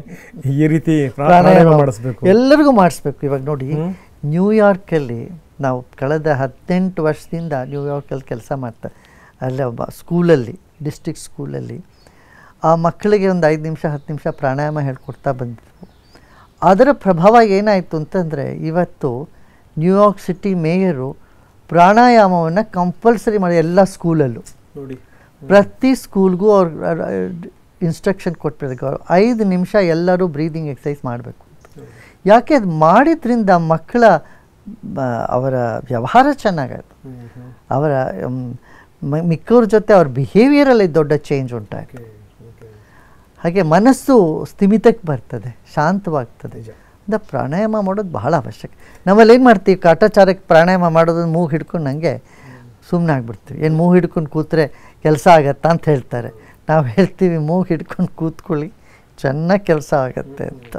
ಈ ರೀತಿ ಪ್ರಾಣಾಯಾಮ ಮಾಡಿಸ್ಬೇಕು? ಎಲ್ಲರಿಗೂ ಮಾಡಿಸ್ಬೇಕು. ಇವಾಗ ನೋಡಿ, ನ್ಯೂಯಾರ್ಕಲ್ಲಿ ನಾವು ಕಳೆದ 18 ವರ್ಷದಿಂದ ನ್ಯೂಯಾರ್ಕಲ್ಲಿ ಕೆಲಸ ಮಾಡ್ತಾ, ಅಲ್ಲೇ ಒಬ್ಬ ಸ್ಕೂಲಲ್ಲಿ, ಡಿಸ್ಟ್ರಿಕ್ಟ್ ಸ್ಕೂಲಲ್ಲಿ ಆ ಮಕ್ಕಳಿಗೆ ಒಂದು 5 ನಿಮಿಷ 10 ನಿಮಿಷ ಪ್ರಾಣಾಯಾಮ ಹೇಳ್ಕೊಡ್ತಾ ಬಂದಿದ್ವು. ಅದರ ಪ್ರಭಾವ ಏನಾಯಿತು ಅಂತಂದರೆ, ಇವತ್ತು ನ್ಯೂಯಾರ್ಕ್ ಸಿಟಿ ಮೇಯರು ಪ್ರಾಣಾಯಾಮವನ್ನು ಕಂಪಲ್ಸರಿ ಮಾಡಿ ಎಲ್ಲ ಸ್ಕೂಲಲ್ಲೂ ನೋಡಿ, ಪ್ರತಿ ಸ್ಕೂಲ್ಗೂ ಅವ್ರು ಇನ್ಸ್ಟ್ರಕ್ಷನ್ ಕೊಟ್ಬಿಡಬೇಕು. ಅವ್ರು 5 ನಿಮಿಷ ಎಲ್ಲರೂ ಬ್ರೀದಿಂಗ್ ಎಕ್ಸಸೈಸ್ ಮಾಡಬೇಕು. ಯಾಕೆ ಅದು ಮಾಡಿದ್ರಿಂದ ಮಕ್ಕಳ ಅವರ ವ್ಯವಹಾರ ಚೆನ್ನಾಗಾಯಿತು, ಅವರ ಮಿಕ್ಕವ್ರ ಜೊತೆ ಅವ್ರ ಬಿಹೇವಿಯರಲ್ಲಿ ದೊಡ್ಡ ಚೇಂಜ್ ಉಂಟಾಯಿತು. ಹಾಗೆ ಮನಸ್ಸು ಸ್ಥಿಮಿತಕ್ಕೆ ಬರ್ತದೆ, ಶಾಂತವಾಗ್ತದೆ. ಅಂತ ಪ್ರಾಣಾಯಾಮ ಮಾಡೋದು ಬಹಳ ಅವಶ್ಯಕ. ನಮ್ಮಲ್ಲಿ ಏನು ಮಾಡ್ತೀವಿ, ಕಾಟಾಚಾರಕ್ಕೆ ಪ್ರಾಣಾಯಾಮ ಮಾಡೋದನ್ನು ಮೂಗು ಹಿಡ್ಕೊಂಡು ನನಗೆ ಸುಮ್ಮನೆ ಆಗ್ಬಿಡ್ತೀವಿ. ಏನು ಮೂಗು ಹಿಡ್ಕೊಂಡು ಕೂತ್ರೆ ಕೆಲಸ ಆಗತ್ತಾ ಅಂತ ಹೇಳ್ತಾರೆ. ನಾವು ಹೇಳ್ತೀವಿ, ಮೂಗು ಹಿಡ್ಕೊಂಡು ಕೂತ್ಕೊಳ್ಳಿ, ಚೆನ್ನಾಗಿ ಕೆಲಸ ಆಗತ್ತೆ ಅಂತ.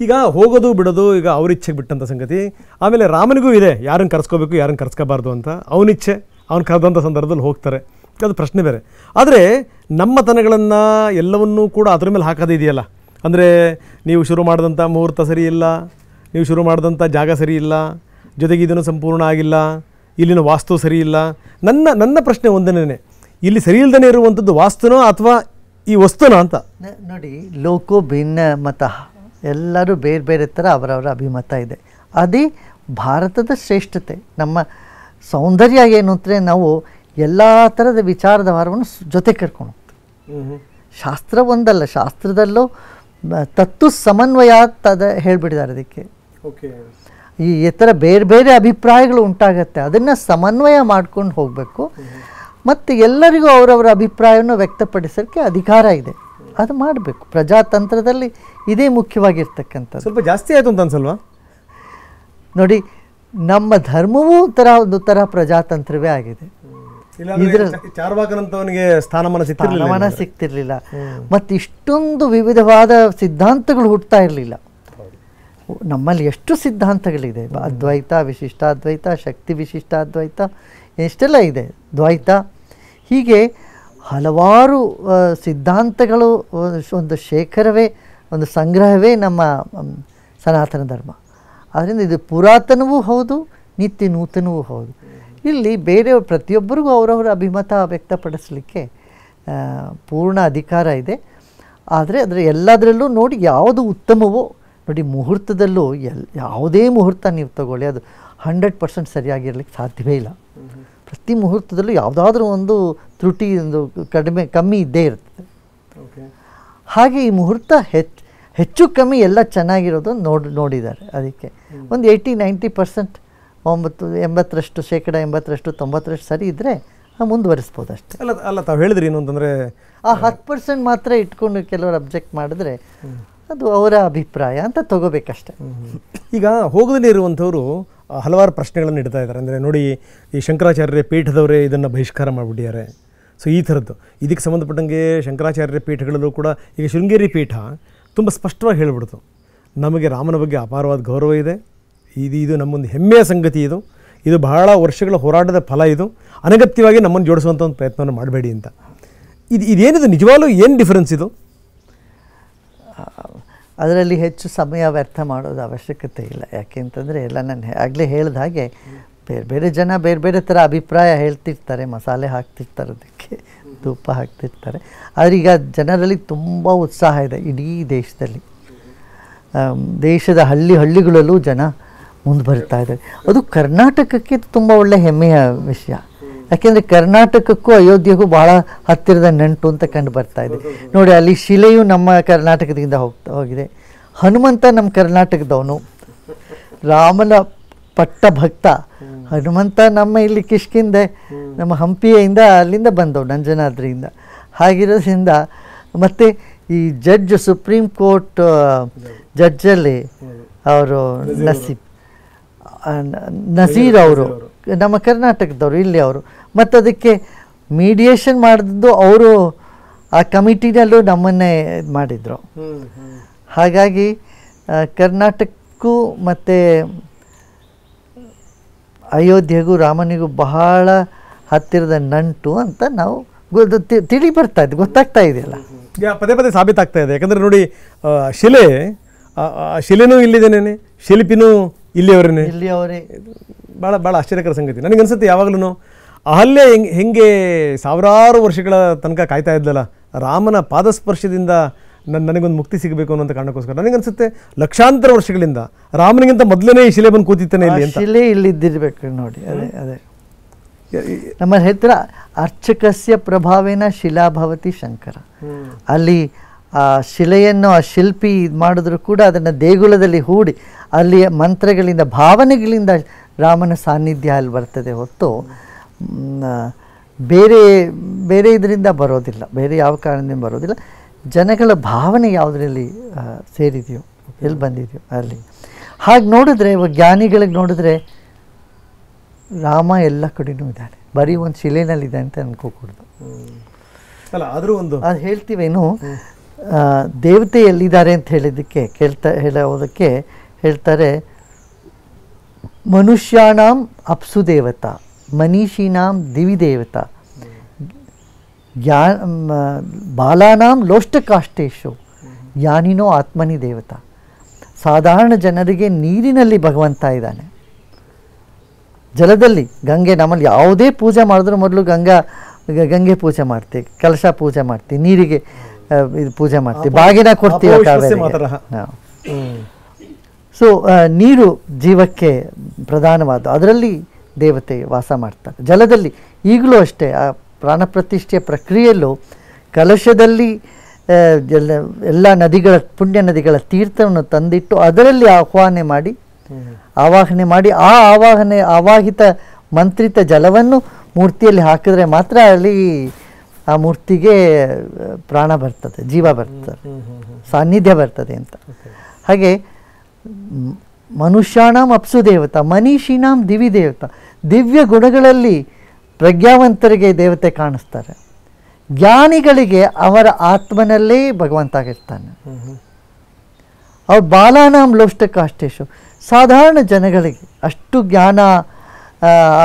ಈಗ ಹೋಗೋದು ಬಿಡೋದು ಈಗ ಅವ್ರ ಇಚ್ಛೆಗೆ ಬಿಟ್ಟಂಥ ಸಂಗತಿ. ಆಮೇಲೆ ರಾಮನಿಗೂ ಇದೆ, ಯಾರನ್ನು ಕರ್ಸ್ಕೋಬೇಕು ಯಾರನ್ನು ಕರ್ಸ್ಕೋಬಾರ್ದು ಅಂತ. ಅವನಿಚ್ಛೆ, ಅವ್ನು ಕರೆದಂಥ ಸಂದರ್ಭದಲ್ಲಿ ಹೋಗ್ತಾರೆ, ಅದು ಪ್ರಶ್ನೆ ಬೇರೆ. ಆದರೆ ನಮ್ಮತನಗಳನ್ನು ಎಲ್ಲವನ್ನೂ ಕೂಡ ಅದ್ರ ಮೇಲೆ ಹಾಕೋದೇ ಇದೆಯಲ್ಲ. ಅಂದರೆ ನೀವು ಶುರು ಮಾಡಿದಂಥ ಮುಹೂರ್ತ ಸರಿ ಇಲ್ಲ, ನೀವು ಶುರು ಮಾಡಿದಂಥ ಜಾಗ ಸರಿ ಇಲ್ಲ, ಜೊತೆಗೆ ಇದನ್ನು ಸಂಪೂರ್ಣ ಆಗಿಲ್ಲ, ಇಲ್ಲಿನ ವಾಸ್ತು ಸರಿ ಇಲ್ಲ. ನನ್ನ ಪ್ರಶ್ನೆ ಒಂದನೇ, ಇಲ್ಲಿ ಸರಿ ಇಲ್ಲದೇ ಇರುವಂಥದ್ದು ವಾಸ್ತುನೋ ಅಥವಾ ಈ ವಸ್ತುನೋ ಅಂತ. ನೋಡಿ, ಲೋಕೋ ಭಿನ್ನ ಮತ, ಎಲ್ಲರೂ ಬೇರೆ ಬೇರೆ ಥರ ಅವರವರ ಅಭಿಮತ ಇದೆ. ಅದೇ ಭಾರತದ ಶ್ರೇಷ್ಠತೆ. ನಮ್ಮ ಸೌಂದರ್ಯ ಏನು ಅಂದರೆ, ನಾವು ಎಲ್ಲ ಥರದ ವಿಚಾರದ ವಾರವನ್ನು ಜೊತೆ ಕರ್ಕೊಂಡು ಹೋಗ್ತೀವಿ. ಶಾಸ್ತ್ರ ಒಂದಲ್ಲ, ಶಾಸ್ತ್ರದಲ್ಲೂ ತತ್ವ ಸಮನ್ವಯ ತದ ಹೇಳಿಬಿಟ್ಟಿದ್ದಾರೆ. ಅದಕ್ಕೆ ಈ ಥರ ಬೇರೆ ಬೇರೆ ಅಭಿಪ್ರಾಯಗಳು ಉಂಟಾಗತ್ತೆ, ಅದನ್ನು ಸಮನ್ವಯ ಮಾಡ್ಕೊಂಡು ಹೋಗಬೇಕು. ಮತ್ತು ಎಲ್ಲರಿಗೂ ಅವರವರ ಅಭಿಪ್ರಾಯವನ್ನು ವ್ಯಕ್ತಪಡಿಸೋಕ್ಕೆ ಅಧಿಕಾರ ಇದೆ, ಅದು ಮಾಡಬೇಕು. ಪ್ರಜಾತಂತ್ರದಲ್ಲಿ ಇದೇ ಮುಖ್ಯವಾಗಿರ್ತಕ್ಕಂಥದ್ದು. ಸ್ವಲ್ಪ ಜಾಸ್ತಿ ಆಯಿತು ಅಂತ ಅನ್ಸಲ್ವಾ? ನೋಡಿ, ನಮ್ಮ ಧರ್ಮವೂ ಒಂದು ಥರ ಪ್ರಜಾತಂತ್ರವೇ ಆಗಿದೆ. ಚಾರ್ವಾಕನಂತವನಿಗೆ ಸ್ಥಾನಮಾನ ಸಿಗ್ತಿರ್ಲಿಲ್ಲ, ಮತ್ತು ಇಷ್ಟೊಂದು ವಿವಿಧವಾದ ಸಿದ್ಧಾಂತಗಳು ಹುಟ್ಟುತ್ತಾ ಇರಲಿಲ್ಲ. ನಮ್ಮಲ್ಲಿ ಎಷ್ಟು ಸಿದ್ಧಾಂತಗಳಿದೆ, ಅದ್ವೈತ, ವಿಶಿಷ್ಟಾದ್ವೈತ, ಶಕ್ತಿ ವಿಶಿಷ್ಟಾದ್ವೈತ, ಎಷ್ಟೆಲ್ಲ ಇದೆ, ದ್ವೈತ, ಹೀಗೆ ಹಲವಾರು ಸಿದ್ಧಾಂತಗಳು ಒಂದು ಶೇಖರವೇ, ಒಂದು ಸಂಗ್ರಹವೇ ನಮ್ಮ ಸನಾತನ ಧರ್ಮ. ಆದ್ದರಿಂದ ಇದು ಪುರಾತನವೂ ಹೌದು, ನಿತ್ಯ ನೂತನವೂ ಹೌದು. ಇಲ್ಲಿ ಬೇರೆ ಪ್ರತಿಯೊಬ್ಬರಿಗೂ ಅವರವರ ಅಭಿಮತ ವ್ಯಕ್ತಪಡಿಸಲಿಕ್ಕೆ ಪೂರ್ಣ ಅಧಿಕಾರ ಇದೆ. ಆದರೆ ಅದರ ಎಲ್ಲದರಲ್ಲೂ ನೋಡಿ ಯಾವುದು ಉತ್ತಮವೋ ನೋಡಿ. ಮುಹೂರ್ತದಲ್ಲೂ ಯಾವುದೇ ಮುಹೂರ್ತ ನೀವು ತಗೊಳ್ಳಿ, ಅದು 100% ಸರಿಯಾಗಿರ್ಲಿಕ್ಕೆ ಸಾಧ್ಯವೇ ಇಲ್ಲ. ಪ್ರತಿ ಮುಹೂರ್ತದಲ್ಲೂ ಯಾವುದಾದ್ರೂ ಒಂದು ತ್ರುಟಿ, ಒಂದು ಕಮ್ಮಿ ಇದ್ದೇ ಇರ್ತದೆ. ಹಾಗೆ ಈ ಮುಹೂರ್ತ ಹೆಚ್ಚು ಕಮ್ಮಿ ಎಲ್ಲ ಚೆನ್ನಾಗಿರೋದು ನೋಡಿದ್ದಾರೆ. ಅದಕ್ಕೆ ಒಂದು 80-90%, 80% ಶೇಕಡ 80%, 90% ಸರಿ ಇದ್ದರೆ ಮುಂದುವರಿಸ್ಬೋದು ಅಷ್ಟೇ. ಅಲ್ಲ ತಾವು ಹೇಳಿದ್ರಿ ಏನು ಅಂತಂದರೆ, ಆ 10% ಮಾತ್ರ ಇಟ್ಕೊಂಡು ಕೆಲವರು ಅಬ್ಜೆಕ್ಟ್ ಮಾಡಿದ್ರೆ ಅದು ಅವರ ಅಭಿಪ್ರಾಯ ಅಂತ ತಗೋಬೇಕಷ್ಟೆ. ಈಗ ಹೋಗದೇ ಇರುವಂಥವರು ಹಲವಾರು ಪ್ರಶ್ನೆಗಳನ್ನು ಇಡ್ತಾ ಇದ್ದಾರೆ. ಅಂದರೆ ನೋಡಿ, ಈ ಶಂಕರಾಚಾರ್ಯ ಪೀಠದವರೇ ಇದನ್ನು ಬಹಿಷ್ಕಾರ ಮಾಡಿಬಿಟ್ಟಿದ್ದಾರೆ. ಸೊ ಈ ಥರದ್ದು ಇದಕ್ಕೆ ಸಂಬಂಧಪಟ್ಟಂಗೆ ಶಂಕರಾಚಾರ್ಯ ಪೀಠಗಳಲ್ಲೂ ಕೂಡ ಈಗ ಶೃಂಗೇರಿ ಪೀಠ ತುಂಬ ಸ್ಪಷ್ಟವಾಗಿ ಹೇಳಿಬಿಡ್ತು, ನಮಗೆ ರಾಮನ ಬಗ್ಗೆ ಅಪಾರವಾದ ಗೌರವ ಇದೆ, ಇದು ನಮ್ಮೊಂದು ಹೆಮ್ಮೆಯ ಸಂಗತಿ, ಇದು ಬಹಳ ವರ್ಷಗಳ ಹೋರಾಟದ ಫಲ, ಇದು ಅನಗತ್ಯವಾಗಿ ನಮ್ಮನ್ನು ಜೋಡಿಸುವಂಥ ಒಂದು ಪ್ರಯತ್ನವನ್ನು ಮಾಡಬೇಡಿ ಅಂತ. ಇದೇನಿದು ನಿಜವಾಗ್ಲೂ ಏನು ಡಿಫರೆನ್ಸ್ ಇದು? ಅದರಲ್ಲಿ ಹೆಚ್ಚು ಸಮಯ ವ್ಯರ್ಥ ಮಾಡೋದು ಅವಶ್ಯಕತೆ ಇಲ್ಲ. ಯಾಕೆಂತಂದರೆ ಎಲ್ಲ ನಾನು ಆಗಲೇ ಹೇಳಿದ ಹಾಗೆ ಬೇರೆ ಬೇರೆ ಜನ ಬೇರೆ ಬೇರೆ ಥರ ಅಭಿಪ್ರಾಯ ಹೇಳ್ತಿರ್ತಾರೆ, ಮಸಾಲೆ ಹಾಕ್ತಿರ್ತಾರೆ, ಅದಕ್ಕೆ ಧೂಪ ಹಾಕ್ತಿರ್ತಾರೆ. ಆದರೆ ಈಗ ಜನರಲ್ಲಿ ತುಂಬ ಉತ್ಸಾಹ ಇದೆ ಇಡೀ ದೇಶದಲ್ಲಿ. ದೇಶದ ಹಳ್ಳಿಗಳಲ್ಲೂ ಜನ ಮುಂದೆ ಬರ್ತಾ ಇದ್ದಾರೆ. ಅದು ಕರ್ನಾಟಕಕ್ಕೆ ತುಂಬ ಒಳ್ಳೆಯ ಹೆಮ್ಮೆಯ ವಿಷಯ. ಯಾಕೆಂದರೆ ಕರ್ನಾಟಕಕ್ಕೂ ಅಯೋಧ್ಯೆಗೂ ಭಾಳ ಹತ್ತಿರದ ನಂಟು ಅಂತ ಕಂಡು ಬರ್ತಾ ಇದೆ. ನೋಡಿ, ಅಲ್ಲಿ ಶಿಲೆಯು ನಮ್ಮ ಕರ್ನಾಟಕದಿಂದ ಹೋಗಿದೆ. ಹನುಮಂತ ನಮ್ಮ ಕರ್ನಾಟಕದವನು, ರಾಮನ ಪಟ್ಟ ಭಕ್ತ ಹನುಮಂತ ನಮ್ಮ ಇಲ್ಲಿ ಕಿಷ್ಕಿಂದೆ, ನಮ್ಮ ಹಂಪಿಯಿಂದ ಅಲ್ಲಿಂದ ಬಂದವು, ನಂಜನಾದ್ರಿಯಿಂದ. ಹಾಗಿರೋದ್ರಿಂದ ಮತ್ತು ಈ ಜಡ್ಜ್ ಸುಪ್ರೀಂ ಕೋರ್ಟ್ ಜಡ್ಜಲ್ಲಿ ಅವರು ನಜೀರ್ ಅವರು ನಮ್ಮ ಕರ್ನಾಟಕದವರು, ಇಲ್ಲಿ ಅವರು. ಮತ್ತು ಅದಕ್ಕೆ ಮೀಡಿಯೇಷನ್ ಮಾಡಿದ್ದು ಅವರು, ಆ ಕಮಿಟಿನಲ್ಲೂ ನಮ್ಮನ್ನೇ ಇದು ಮಾಡಿದರು. ಹಾಗಾಗಿ ಕರ್ನಾಟಕಕ್ಕೂ ಮತ್ತು ಅಯೋಧ್ಯೆಗೂ ರಾಮನಿಗೂ ಬಹಳ ಹತ್ತಿರದ ನಂಟು ಅಂತ ನಾವು ತಿಳಿ ಬರ್ತಾ ಇದ್ದು, ಗೊತ್ತಾಗ್ತಾ ಇದೆಯಲ್ಲ. ಪದೇ ಪದೇ ಸಾಬೀತಾಗ್ತಾ ಇದೆ. ಯಾಕಂದರೆ ನೋಡಿ, ಶಿಲೆನೂ ಇಲ್ಲಿದ್ದೇನೆ, ಶಿಲ್ಪಿನೂ ಇಲ್ಲಿಯವರೇ. ಭಾಳ ಭಾಳ ಆಶ್ಚರ್ಯಕರ ಸಂಗತಿ. ನನಗನ್ಸುತ್ತೆ ಯಾವಾಗಲೂ ಅಹಲ್ಯ ಹೆಂಗೆ ಸಾವಿರಾರು ವರ್ಷಗಳ ತನಕ ಕಾಯ್ತಾ ಇದ್ದಲ್ಲ, ರಾಮನ ಪಾದಸ್ಪರ್ಶದಿಂದ ನನಗೊಂದು ಮುಕ್ತಿ ಸಿಗಬೇಕು ಅನ್ನೋಂಥ ಕಾರಣಕ್ಕೋಸ್ಕರ ನನಗನ್ಸುತ್ತೆ ಲಕ್ಷಾಂತರ ವರ್ಷಗಳಿಂದ ರಾಮನಿಗಿಂತ ಮೊದಲನೇ ಈ ಶಿಲೆ ಬಂದು ಕೂತಿತ್ತಾನೆ ಇಲ್ಲಿ ಅಂತ. ಶಿಲೆ ಇಲ್ಲಿದ್ದಿರ್ಬೇಕು ನೋಡಿ. ಅದೇ ನಮ್ಮ ಹತ್ರ ಅರ್ಚಕಸ್ಯ ಪ್ರಭಾವೇನ ಶಿಲಾಭವತಿ ಶಂಕರ. ಅಲ್ಲಿ ಆ ಶಿಲೆಯನ್ನು ಆ ಶಿಲ್ಪಿ ಇದು ಮಾಡಿದ್ರು ಕೂಡ ಅದನ್ನು ದೇಗುಲದಲ್ಲಿ ಹೂಡಿ ಅಲ್ಲಿಯ ಮಂತ್ರಗಳಿಂದ ಭಾವನೆಗಳಿಂದ ರಾಮನ ಸಾನ್ನಿಧ್ಯ ಅಲ್ಲಿ ಬರ್ತದೆ ಹೊತ್ತು ಬೇರೆ ಬೇರೆ ಇದರಿಂದ ಬರೋದಿಲ್ಲ, ಬೇರೆ ಯಾವ ಕಾರಣದಿಂದ ಬರೋದಿಲ್ಲ. ಜನಗಳ ಭಾವನೆ ಯಾವುದರಲ್ಲಿ ಸೇರಿದೆಯೋ, ಎಲ್ಲಿ ಬಂದಿದೆಯೋ ಅಲ್ಲಿ. ಹಾಗೆ ನೋಡಿದ್ರೆ ಜ್ಞಾನಿಗಳಿಗೆ ನೋಡಿದ್ರೆ ರಾಮ ಎಲ್ಲ ಕಡೆನೂ ಇದ್ದಾನೆ, ಬರೀ ಒಂದು ಶಿಲೆನಲ್ಲಿದೆ ಅಂತ ಅನ್ಕೋಕೂಡ್ದು. ಅಲ್ಲ, ಆದರೂ ಒಂದು ಅದು ಹೇಳ್ತೀವೇನು, ದೇವತೆ ಎಲ್ಲಿದ್ದಾರೆ ಅಂತ ಹೇಳಿದ್ದಕ್ಕೆ ಹೇಳೋದಕ್ಕೆ ಹೇಳ್ತಾರೆ, ಮನುಷ್ಯಾಣಾಂ ಅಪ್ಸು ದೇವತಾ, ಮನೀಷೀನಾಂ ದಿವಿ ದೇವತಾ, ಬಾಲಾನಾಂ ಲೋಷ್ಟಕಾಷ್ಟೇಶು, ಜ್ಞಾನಿನೋ ಆತ್ಮನಿ ದೇವತಾ. ಸಾಧಾರಣ ಜನರಿಗೆ ನೀರಿನಲ್ಲಿ ಭಗವಂತ ಇದ್ದಾನೆ, ಜಲದಲ್ಲಿ ಗಂಗೆ. ನಮ್ಮಲ್ಲಿ ಯಾವುದೇ ಪೂಜೆ ಮಾಡಿದ್ರೂ ಮೊದಲು ಗಂಗೆ ಪೂಜೆ ಮಾಡ್ತೀವಿ, ಕಲಶ ಪೂಜೆ ಮಾಡ್ತೀವಿ, ನೀರಿಗೆ ಇದು ಪೂಜೆ ಮಾಡ್ತೀವಿ, ಬಾಗಿನ ಕೊಡ್ತೀವಿ. ಸೊ ನೀರು ಜೀವಕ್ಕೆ ಪ್ರಧಾನವಾದ, ಅದರಲ್ಲಿ ದೇವತೆ ವಾಸ ಮಾಡ್ತಾರೆ. ಜಲದಲ್ಲಿ ಈಗಲೂ ಅಷ್ಟೇ, ಆ ಪ್ರಾಣ ಪ್ರತಿಷ್ಠೆಯ ಪ್ರಕ್ರಿಯೆಯಲ್ಲೂ ಕಲಶದಲ್ಲಿ ಎಲ್ಲ ನದಿಗಳ, ಪುಣ್ಯ ನದಿಗಳ ತೀರ್ಥವನ್ನು ತಂದಿಟ್ಟು ಅದರಲ್ಲಿ ಆವಾಹನೆ ಮಾಡಿ ಆ ಆವಾಹಿತ ಮಂತ್ರಿತ ಜಲವನ್ನು ಮೂರ್ತಿಯಲ್ಲಿ ಹಾಕಿದ್ರೆ ಮಾತ್ರ ಅಲ್ಲಿ ಆ ಮೂರ್ತಿಗೆ ಪ್ರಾಣ ಬರ್ತದೆ, ಜೀವ ಬರ್ತದೆ, ಸಾನ್ನಿಧ್ಯ ಬರ್ತದೆ ಅಂತ. ಹಾಗೆ ಮನುಷ್ಯಾಣಾಂ ಅಪ್ಸು ದೇವತಾ, ಮನೀಷೀನಾಂ ದಿವಿ ದೇವತಾ. ದಿವ್ಯ ಗುಣಗಳಲ್ಲಿ ಪ್ರಜ್ಞಾವಂತರಿಗೆ ದೇವತೆ ಕಾಣಿಸ್ತಾರೆ, ಜ್ಞಾನಿಗಳಿಗೆ ಅವರ ಆತ್ಮನಲ್ಲೇ ಭಗವಂತ ಆಗಿರ್ತಾನೆ. ಅವ್ರು ಬಾಲಾನಾಂ ಲೋಷ್ಟಕಾಷ್ಟೇಶು, ಸಾಧಾರಣ ಜನಗಳಿಗೆ ಅಷ್ಟು ಜ್ಞಾನ,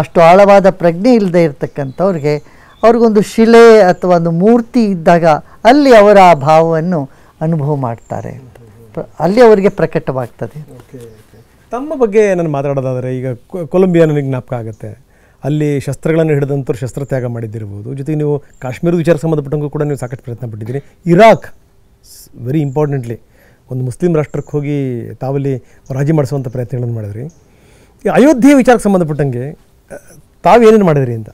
ಅಷ್ಟು ಆಳವಾದ ಪ್ರಜ್ಞೆ ಇಲ್ಲದೆ ಇರತಕ್ಕಂಥವ್ರಿಗೆ ಅವ್ರಿಗೊಂದು ಶಿಲೆ ಅಥವಾ ಒಂದು ಮೂರ್ತಿ ಇದ್ದಾಗ ಅಲ್ಲಿ ಅವರ ಆ ಭಾವವನ್ನು ಅನುಭವ ಮಾಡ್ತಾರೆ, ಅಲ್ಲಿ ಅವರಿಗೆ ಪ್ರಕಟವಾಗ್ತದೆ. ತಮ್ಮ ಬಗ್ಗೆ ನಾನು ಮಾತಾಡೋದಾದರೆ, ಈಗ ಕೊಲಂಬಿಯಾ ನನಗೆ ಜ್ಞಾಪಕ ಆಗುತ್ತೆ. ಅಲ್ಲಿ ಶಸ್ತ್ರಗಳನ್ನು ಹಿಡಿದಂಥವ್ರು ಶಸ್ತ್ರತ್ಯಾಗ ಮಾಡಿದ್ದಿರ್ಬೋದು. ಜೊತೆಗೆ ನೀವು ಕಾಶ್ಮೀರದ ವಿಚಾರಕ್ಕೆ ಸಂಬಂಧಪಟ್ಟಂಗೂ ಕೂಡ ನೀವು ಸಾಕಷ್ಟು ಪ್ರಯತ್ನ ಪಟ್ಟಿದ್ದೀರಿ. ಇರಾಕ್, ವೆರಿ ಇಂಪಾರ್ಟೆಂಟ್ಲಿ ಒಂದು ಮುಸ್ಲಿಂ ರಾಷ್ಟ್ರಕ್ಕೆ ಹೋಗಿ ತಾವಲ್ಲಿ ರಾಜಿ ಮಾಡಿಸುವಂಥ ಪ್ರಯತ್ನಗಳನ್ನು ಮಾಡಿದ್ರಿ. ಈ ಅಯೋಧ್ಯೆ ವಿಚಾರಕ್ಕೆ ಸಂಬಂಧಪಟ್ಟಂಗೆ ತಾವೇನೇನು ಮಾಡಿದ್ರಿ ಅಂತ?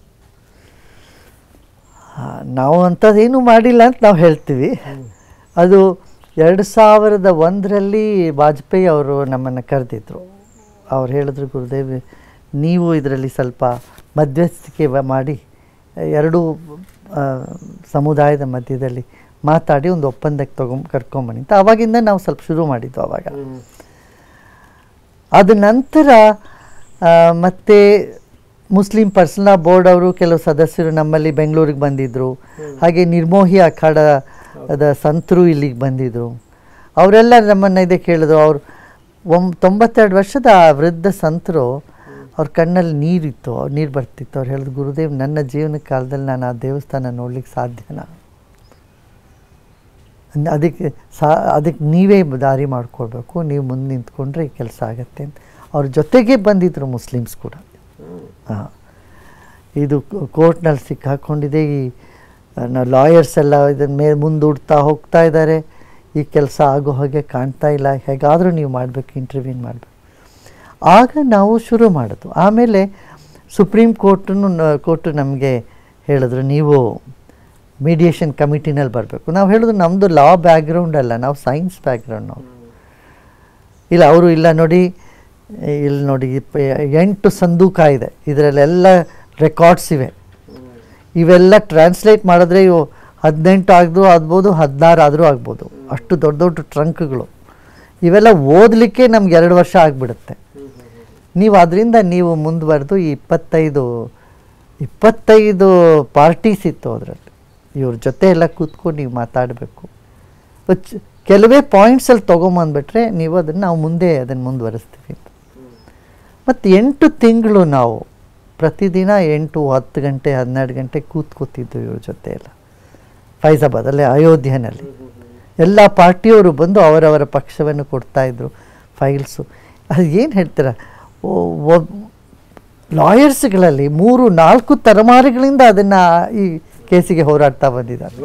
ನಾವು ಅಂಥದ್ದೇನು ಮಾಡಿಲ್ಲ ಅಂತ ನಾವು ಹೇಳ್ತೀವಿ. ಅದು 2001ರಲ್ಲಿ ವಾಜಪೇಯಿ ಅವರು ನಮ್ಮನ್ನು ಕರೆದಿದ್ರು. ಅವ್ರು ಹೇಳಿದ್ರು, ಗುರುದೇವ್ ನೀವು ಇದರಲ್ಲಿ ಸ್ವಲ್ಪ ಮಧ್ಯಸ್ಥಿಕೆ ಮಾಡಿ ಎರಡೂ ಸಮುದಾಯದ ಮಧ್ಯದಲ್ಲಿ ಮಾತಾಡಿ ಒಂದು ಒಪ್ಪಂದಕ್ಕೆ ಕರ್ಕೊಂಬನ್ನಿ ಅಂತ. ಆವಾಗಿಂದ ನಾವು ಸ್ವಲ್ಪ ಶುರು ಮಾಡಿದ್ದು ಆವಾಗ. ಅದ ನಂತರ ಮತ್ತೆ ಮುಸ್ಲಿಂ ಪರ್ಸನಲ್ ಬೋರ್ಡ್ ಅವರು ಕೆಲವು ಸದಸ್ಯರು ನಮ್ಮಲ್ಲಿ ಬೆಂಗಳೂರಿಗೆ ಬಂದಿದ್ದರು. ಹಾಗೆ ನಿರ್ಮೋಹಿ ಅಖಾಡದ ಸಂತರು ಇಲ್ಲಿಗೆ ಬಂದಿದ್ದರು. ಅವರೆಲ್ಲ ನಮ್ಮನ್ನು ಇದೇ ಕೇಳಿದ್ರು. ಅವರು 92 ವರ್ಷದ ವೃದ್ಧ ಸಂತರು, ಅವ್ರ ಕಣ್ಣಲ್ಲಿ ನೀರಿತ್ತು, ನೀರು ಬರ್ತಿತ್ತು. ಅವ್ರು ಹೇಳಿದ್ರು, ಗುರುದೇವ್ ನನ್ನ ಜೀವನ ಕಾಲದಲ್ಲಿ ನಾನು ಆ ದೇವಸ್ಥಾನ ನೋಡ್ಲಿಕ್ಕೆ ಸಾಧ್ಯನಾ? ಅದಕ್ಕೆ ನೀವೇ ದಾರಿ ಮಾಡ್ಕೊಳ್ಬೇಕು, ನೀವು ಮುಂದೆ ನಿಂತ್ಕೊಂಡ್ರೆ ಈ ಕೆಲಸ ಆಗತ್ತೆ ಅಂತ ಅವ್ರ ಜೊತೆಗೆ ಬಂದಿದ್ದರು ಮುಸ್ಲಿಮ್ಸ್ ಕೂಡ. ಹಾಂ, ಇದು ಕೋರ್ಟ್ನಲ್ಲಿ ಸಿಕ್ಕಾಕೊಂಡಿದೆ, ಈ ಲಾಯರ್ಸ್ ಎಲ್ಲ ಇದನ್ನ ಮೇಲೆ ಮುಂದೂಡ್ತಾ ಹೋಗ್ತಾ ಇದ್ದಾರೆ, ಈ ಕೆಲಸ ಆಗೋ ಹಾಗೆ ಕಾಣ್ತಾ ಇಲ್ಲ, ಹೇಗಾದರೂ ನೀವು ಮಾಡಬೇಕು, ಇಂಟರ್ವ್ಯೂನ್ ಮಾಡಬೇಕು. ಆಗ ನಾವು ಶುರು ಮಾಡೋದು. ಆಮೇಲೆ ಸುಪ್ರೀಂ ಕೋರ್ಟು ನಮಗೆ ಹೇಳಿದ್ರು, ನೀವು ಮೀಡಿಯೇಷನ್ ಕಮಿಟಿನಲ್ಲಿ ಬರಬೇಕು. ನಾವು ಹೇಳಿದ್ರು ನಮ್ಮದು ಲಾ ಬ್ಯಾಕ್ಗ್ರೌಂಡ್ ಅಲ್ಲ, ನಾವು ಸೈನ್ಸ್ ಬ್ಯಾಕ್ಗ್ರೌಂಡ್. ನಾವು ಇಲ್ಲ, ಅವರು ಇಲ್ಲ ನೋಡಿ, ಇಲ್ಲಿ ನೋಡಿ 8 ಸಂದೂಕ ಇದೆ, ಇದರಲ್ಲೆಲ್ಲ ರೆಕಾರ್ಡ್ಸ್ ಇವೆ, ಇವೆಲ್ಲ ಟ್ರಾನ್ಸ್ಲೇಟ್ ಮಾಡಿದ್ರೆ ಇವು 18 ಆಗ್ಬೋದು, 16 ಆದರೂ ಆಗ್ಬೋದು, ಅಷ್ಟು ದೊಡ್ಡ ದೊಡ್ಡ ಟ್ರಂಕ್ಗಳು. ಇವೆಲ್ಲ ಓದಲಿಕ್ಕೆ ನಮ್ಗೆ 2 ವರ್ಷ ಆಗಿಬಿಡುತ್ತೆ. ನೀವು ಅದರಿಂದ ನೀವು ಮುಂದುವರೆದು 25 ಪಾರ್ಟೀಸ್ ಇತ್ತು ಅದರಲ್ಲಿ, ಇವ್ರ ಜೊತೆ ಎಲ್ಲ ಕೂತ್ಕೊಂಡು ನೀವು ಮಾತಾಡಬೇಕು. ಕೆಲವೇ ಪಾಯಿಂಟ್ಸಲ್ಲಿ ತೊಗೊಂಬಂದ್ಬಿಟ್ರೆ ನೀವು ನಾವು ಅದನ್ನು ಮುಂದುವರಿಸ್ತೀವಿ. ಮತ್ತು 8 ತಿಂಗಳು ನಾವು ಪ್ರತಿದಿನ 8, 10 ಗಂಟೆ 12 ಗಂಟೆ ಕೂತ್ಕೋತಿದ್ದು ಇವ್ರ ಜೊತೆ ಎಲ್ಲ, ಫೈಜಾಬಾದಲ್ಲೇ ಅಯೋಧ್ಯೆಯಲ್ಲಿ. ಎಲ್ಲ ಪಾರ್ಟಿಯವರು ಬಂದು ಅವರವರ ಪಕ್ಷವನ್ನು ಕೊಡ್ತಾಯಿದ್ರು, ಫೈಲ್ಸು. ಅದು ಏನು ಹೇಳ್ತೀರ, ಲಾಯರ್ಸ್ಗಳಲ್ಲಿ 3-4 ತಲೆಮಾರುಗಳಿಂದ ಅದನ್ನು ಈ ಕೇಸಿಗೆ ಹೋರಾಡ್ತಾ ಬಂದಿದ್ದಾರೆ.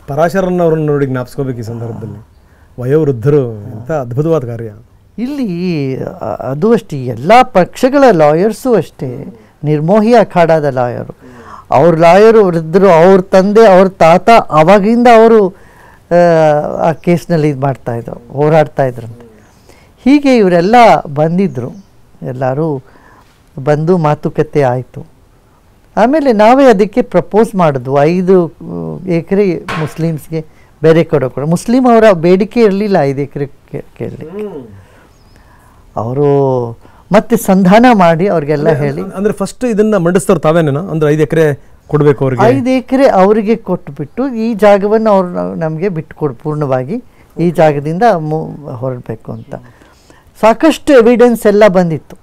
ಪರಾಶರನ್ನವ್ರನ್ನ ನೋಡಿ ಜ್ಞಾಪಿಸ್ಕೋಬೇಕು ಈ ಸಂದರ್ಭದಲ್ಲಿ, ವಯೋವೃದ್ಧರು, ಎಂಥ ಅದ್ಭುತವಾದ ಕಾರ್ಯ. ಇಲ್ಲಿ ಅದು ಅಷ್ಟೇ, ಎಲ್ಲ ಪಕ್ಷಗಳ ಲಾಯರ್ಸು ಅಷ್ಟೇ. ನಿರ್ಮೋಹಿ ಅಖಾಡದ ಲಾಯರು, ಅವ್ರ ಲಾಯರು ವೃದ್ಧರು, ಅವ್ರ ತಂದೆ ಅವ್ರ ತಾತ ಅವಾಗಿಂದ ಅವರು ಆ ಕೇಸ್ನಲ್ಲಿ ಇದು ಮಾಡ್ತಾಯಿದ್ರು, ಹೋರಾಡ್ತಾಯಿದ್ರಂತೆ. ಹೀಗೆ ಇವರೆಲ್ಲ ಬಂದಿದ್ದರು, ಎಲ್ಲರೂ ಬಂದು ಮಾತುಕತೆ ಆಯಿತು. ಆಮೇಲೆ ನಾವೇ ಅದಕ್ಕೆ ಪ್ರಪೋಸ್ ಮಾಡಿದ್ವು, 5 ಎಕರೆ ಮುಸ್ಲಿಮ್ಸ್ಗೆ ಬೇರೆ ಕೊಡೋ. ಮುಸ್ಲಿಮ್ ಅವರ ಬೇಡಿಕೆ ಇರಲಿಲ್ಲ 5 ಎಕರೆ ಕೇಳಲಿಕ್ಕೆ. ಅವರು ಮತ್ತೆ ಸಂಧಾನ ಮಾಡಿ ಅವ್ರಿಗೆಲ್ಲ ಹೇಳಿ, ಅಂದರೆ ಫಸ್ಟ್ ಇದನ್ನು ಮಂಡಿಸ್ತಾರೆ ತಾವೇನೇನೋ, ಅಂದರೆ 5 ಎಕರೆ ಕೊಡಬೇಕು ಅವ್ರಿಗೆ. 5 ಎಕರೆ ಅವರಿಗೆ ಕೊಟ್ಟುಬಿಟ್ಟು ಈ ಜಾಗವನ್ನು ಅವ್ರು ನಮಗೆ ಬಿಟ್ಟುಕೊಡು, ಪೂರ್ಣವಾಗಿ ಈ ಜಾಗದಿಂದ ಹೊರಡಬೇಕು ಅಂತ. ಸಾಕಷ್ಟು ಎವಿಡೆನ್ಸ್ ಎಲ್ಲ ಬಂದಿತ್ತು.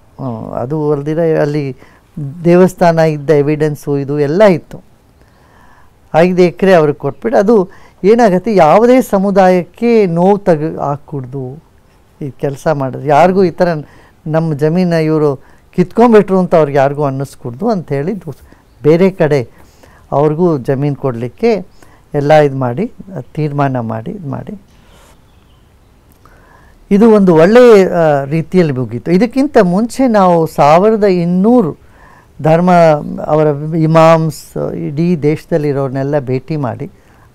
ಅದು ಅಲ್ದಿರ ಅಲ್ಲಿ ದೇವಸ್ಥಾನ ಇದ್ದ ಎವಿಡೆನ್ಸು ಇದು ಎಲ್ಲ ಇತ್ತು. 5 ಎಕರೆ ಅವ್ರಿಗೆ ಕೊಟ್ಬಿಟ್ಟು, ಅದು ಏನಾಗುತ್ತೆ, ಯಾವುದೇ ಸಮುದಾಯಕ್ಕೆ ನೋವು ಹಾಕ್ಕೊಡ್ದು ಈ ಕೆಲಸ ಮಾಡಿದ್ರು, ಯಾರಿಗೂ ಈ ಥರ ನಮ್ಮ ಜಮೀನು ಇವರು ಕಿತ್ಕೊಂಡ್ಬಿಟ್ರು ಅಂತ ಅವ್ರಿಗೆ ಯಾರಿಗೂ ಅನ್ನಿಸ್ಕೊಡ್ದು ಅಂಥೇಳಿ ಬೇರೆ ಕಡೆ ಅವ್ರಿಗೂ ಜಮೀನು ಕೊಡಲಿಕ್ಕೆ ಎಲ್ಲ ಇದು ಮಾಡಿ ತೀರ್ಮಾನ ಮಾಡಿ ಇದು ಒಂದು ಒಳ್ಳೆಯ ರೀತಿಯಲ್ಲಿ ಮುಗೀತು. ಇದಕ್ಕಿಂತ ಮುಂಚೆ ನಾವು 1200 ಧರ್ಮ ಅವರ ಇಮಾಮ್ಸ್ ಇಡೀ ದೇಶದಲ್ಲಿರೋರನ್ನೆಲ್ಲ ಭೇಟಿ ಮಾಡಿ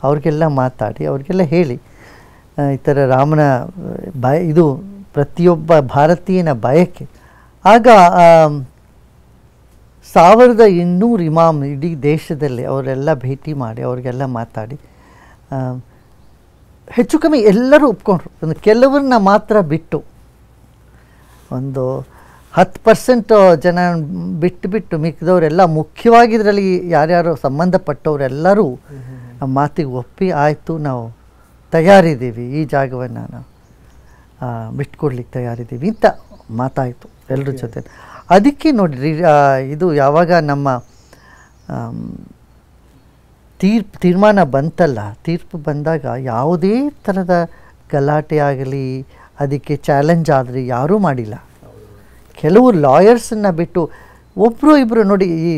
ಅವ್ರಿಗೆಲ್ಲ ಮಾತಾಡಿ ಅವ್ರಿಗೆಲ್ಲ ಹೇಳಿ, ಈ ಥರ ರಾಮನ ಇದು ಪ್ರತಿಯೊಬ್ಬ ಭಾರತೀಯನ ಬಯಕೆ. ಆಗ 1200 ಇಮಾಮ್ ಇಡೀ ದೇಶದಲ್ಲಿ ಅವರೆಲ್ಲ ಭೇಟಿ ಮಾಡಿ ಅವ್ರಿಗೆಲ್ಲ ಮಾತಾಡಿ ಹೆಚ್ಚು ಕಮ್ಮಿ ಎಲ್ಲರೂ ಒಪ್ಕೊಂಡ್ರು. ಒಂದು ಕೆಲವ್ರನ್ನ ಮಾತ್ರ ಬಿಟ್ಟು, ಒಂದು 10% ಜನ ಬಿಟ್ಟು ಮಿಕ್ಕಿದವರೆಲ್ಲ, ಮುಖ್ಯವಾಗಿ ಇದರಲ್ಲಿ ಯಾರ್ಯಾರು ಸಂಬಂಧಪಟ್ಟವರೆಲ್ಲರೂ ಮಾತಿಗೆ ಒಪ್ಪಿ ಆಯಿತು, ನಾವು ತಯಾರಿದ್ದೀವಿ, ಈ ಜಾಗವನ್ನು ನಾವು ಬಿಟ್ಕೊಡ್ಲಿಕ್ಕೆ ತಯಾರಿದ್ದೀವಿ ಅಂತ ಮಾತಾಯಿತು ಎಲ್ಲರ ಜೊತೆ. ಅದಕ್ಕೆ ನೋಡಿರಿ, ಇದು ಯಾವಾಗ ನಮ್ಮ ತೀರ್ಮಾನ ಬಂತಲ್ಲ, ತೀರ್ಪು ಬಂದಾಗ ಯಾವುದೇ ಥರದ ಗಲಾಟೆ ಆಗಲಿ, ಅದಕ್ಕೆ ಚಾಲೆಂಜ್ ಆದರೆ ಯಾರೂ ಮಾಡಿಲ್ಲ. ಕೆಲವು ಲಾಯರ್ಸನ್ನು ಬಿಟ್ಟು ಒಬ್ಬರು ಇಬ್ಬರು ನೋಡಿ, ಈ